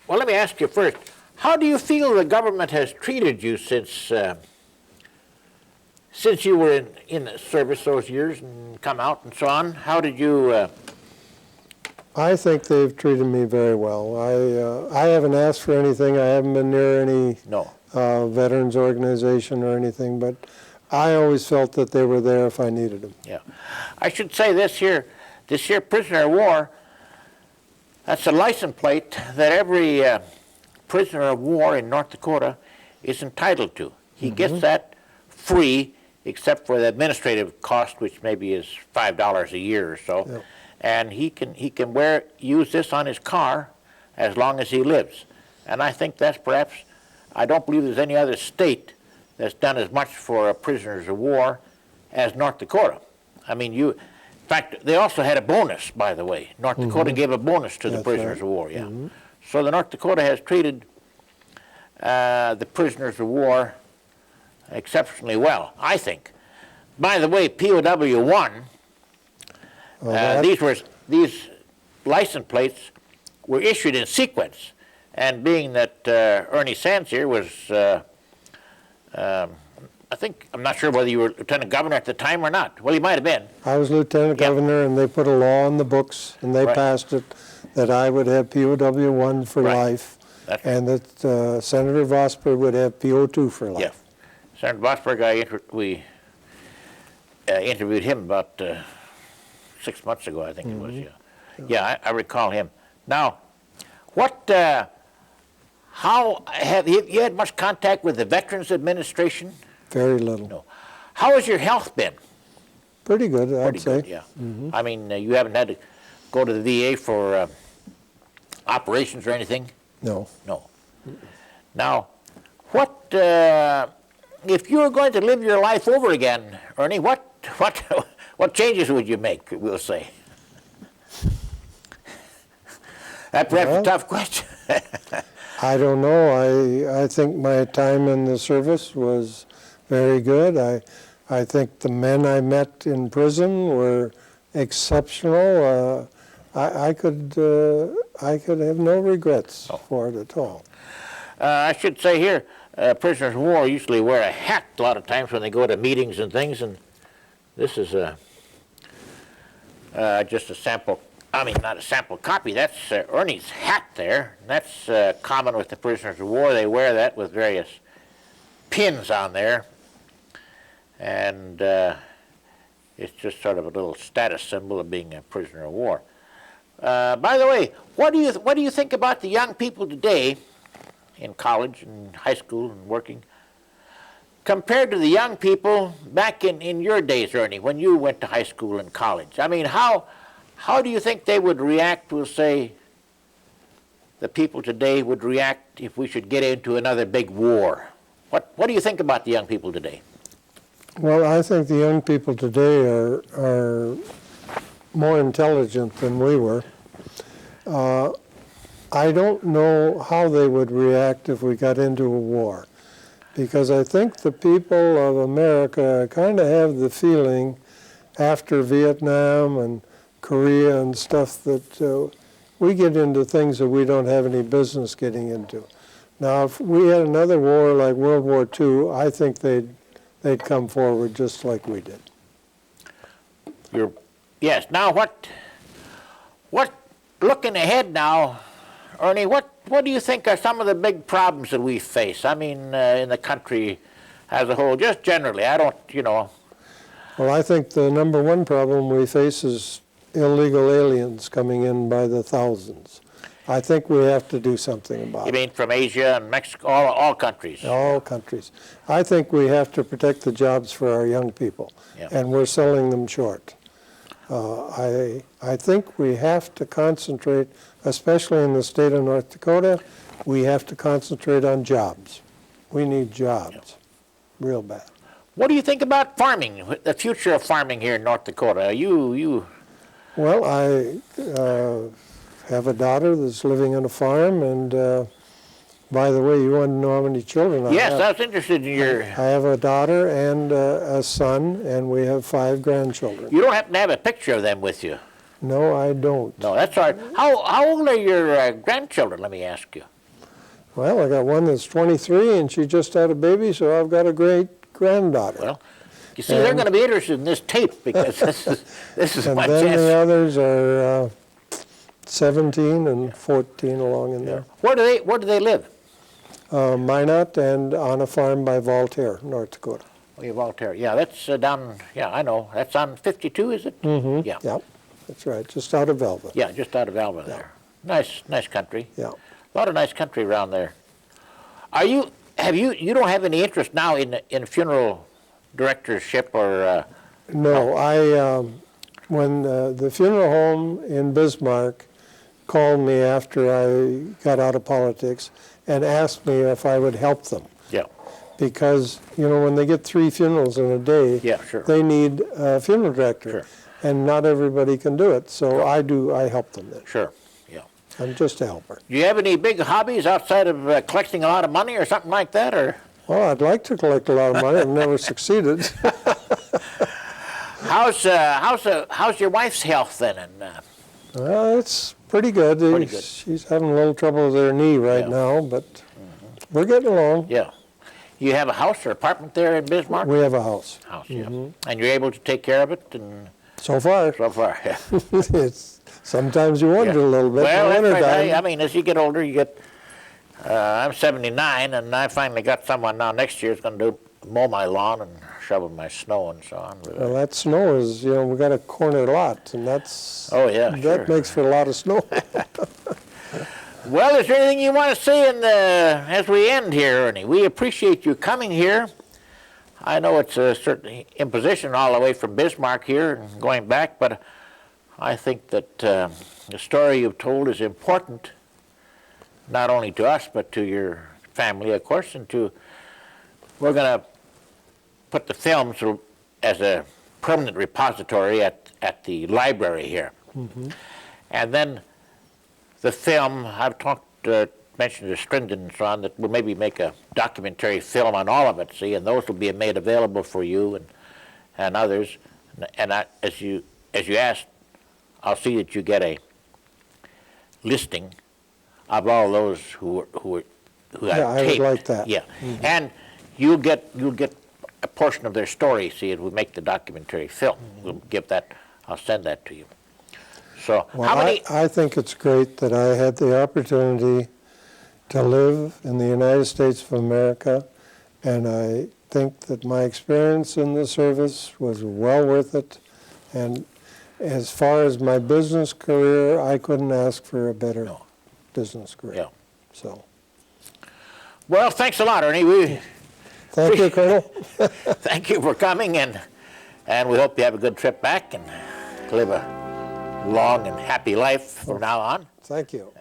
well, let me ask you first, how do you feel the government has treated you since you were in the service those years and come out and so on? How did you... I think they've treated me very well. I haven't asked for anything. I haven't been near any No. veterans organization or anything, but I always felt that they were there if I needed them. Yeah. I should say this here prisoner of war, that's a license plate that every prisoner of war in North Dakota is entitled to. He gets that free, except for the administrative cost, which maybe is $5 a year or so. Yep. And he can use this on his car as long as he lives. And I think that's perhaps, I don't believe there's any other state that's done as much for prisoners of war as North Dakota. I mean, in fact, they also had a bonus, by the way. North Dakota gave a bonus to the That's prisoners right. of war, yeah. So the North Dakota has treated the prisoners of war exceptionally well, I think. By the way, POW 1, these license plates were issued in sequence, and being that Ernest Sands here was, I'm not sure whether you were lieutenant governor at the time or not. Well, he might have been. I was lieutenant governor, and they put a law in the books, and they Right. passed it, that I would have POW 1 for Right. life, That's- and that Senator Vosper would have PO2 for life. Yeah. Senator Vosberg, we interviewed him about 6 months ago, I think it was. Yeah, I recall him. Now, how have you had much contact with the Veterans Administration? Very little. No. How has your health been? Pretty good, I'd Pretty say. good, yeah. I mean, you haven't had to go to the VA for operations or anything? No. No. Now, if you were going to live your life over again, Ernie, what changes would you make, we'll say? That's perhaps a tough question. I don't know. I think my time in the service was very good. I think the men I met in prison were exceptional. I could have no regrets for it at all. I should say here, prisoners of war usually wear a hat a lot of times when they go to meetings and things, and this is just a sample. I mean, not a sample copy. That's Ernie's hat there. That's common with the prisoners of war. They wear that with various pins on there, and It's just sort of a little status symbol of being a prisoner of war. By the way, what do you think about the young people today in college and high school and working compared to the young people back in your days, Ernie, when you went to high school and college? I mean, how do you think they would react, we'll say, the people today would react if we should get into another big war? What do you think about the young people today? Well, I think the young people today are more intelligent than we were. I don't know how they would react if we got into a war, because I think the people of America kind of have the feeling after Vietnam and Korea and stuff that we get into things that we don't have any business getting into. Now, if we had another war like World War II, I think they'd come forward just like we did. Yes. Now, what? Looking ahead now, Ernie, what do you think are some of the big problems that we face? I mean, in the country as a whole, just generally. I don't, Well, I think the number one problem we face is illegal aliens coming in by the thousands. I think we have to do something about it. You mean from Asia and Mexico, all countries? All countries. I think we have to protect the jobs for our young people, and we're selling them short. I think we have to concentrate, especially in the state of North Dakota, we have to concentrate on jobs. We need jobs, real bad. What do you think about farming, the future of farming here in North Dakota? Well, I have a daughter that's living on a farm, and by the way, you want to know how many children I have? Yes, I was interested in your... I have a daughter and a son, and we have 5 grandchildren. You don't happen to have a picture of them with you? No, I don't. No, that's all right. How old are your grandchildren, let me ask you? Well, I got one that's 23, and she just had a baby, so I've got a great-granddaughter. Well, you see, they're going to be interested in this tape, because this is my chance. And then the others are 17 and 14 along in there. Where do they live? Minot, and on a farm by Voltaire, North Dakota. Oh, yeah, Voltaire. Yeah, that's down, I know. That's on 52, is it? Mm-hmm. Yeah. Yep, that's right, just out of Velva. Yeah, just out of Alberta there. Nice country. Yeah. A lot of nice country around there. You don't have any interest now in funeral directorship or? No, when the funeral home in Bismarck called me after I got out of politics and asked me if I would help them. Yeah. Because, when they get 3 funerals in a day, they need a funeral director. Sure. And not everybody can do it, so I help them then. Sure, yeah. I'm just a helper. Do you have any big hobbies outside of collecting a lot of money or something like that, or? Well, I'd like to collect a lot of money. I've never succeeded. How's your wife's health then? Well, it's pretty good. Pretty good. She's having a little trouble with her knee right now, but we're getting along. Yeah. You have a house or apartment there in Bismarck? We have a house. Yeah. And you're able to take care of it? And so far. So far, yeah. Sometimes you wonder a little bit. Well, that's right. I mean, as you get older, you get... I'm 79, and I finally got someone now next year is going to mow my lawn and shovel my snow and so on. Well, that snow is, we got a corner lot, and that's... Oh, yeah, that makes for a lot of snow. Well, is there anything you want to say as we end here, Ernie? We appreciate you coming here. I know it's a certain imposition all the way from Bismarck here and going back, but I think that the story you've told is important, not only to us, but to your family, of course, and we're going to put the films as a permanent repository at the library here. And then the film, I've mentioned to Strinden and so on, that we'll maybe make a documentary film on all of it, see, and those will be made available for you and others. And as you asked, I'll see that you get a listing of all those who got taped. I would like that. Yeah, and you'll get a portion of their story, see, and we'll make the documentary film. We'll give that, I'll send that to you. So, well, how many... I think it's great that I had the opportunity to live in the United States of America, and I think that my experience in the service was well worth it. And as far as my business career, I couldn't ask for a better No. business career. Yeah. So, Well, thanks a lot, Ernie. thank you, Colonel. Thank you for coming, and we hope you have a good trip back and live a long and happy life from now on. Thank you.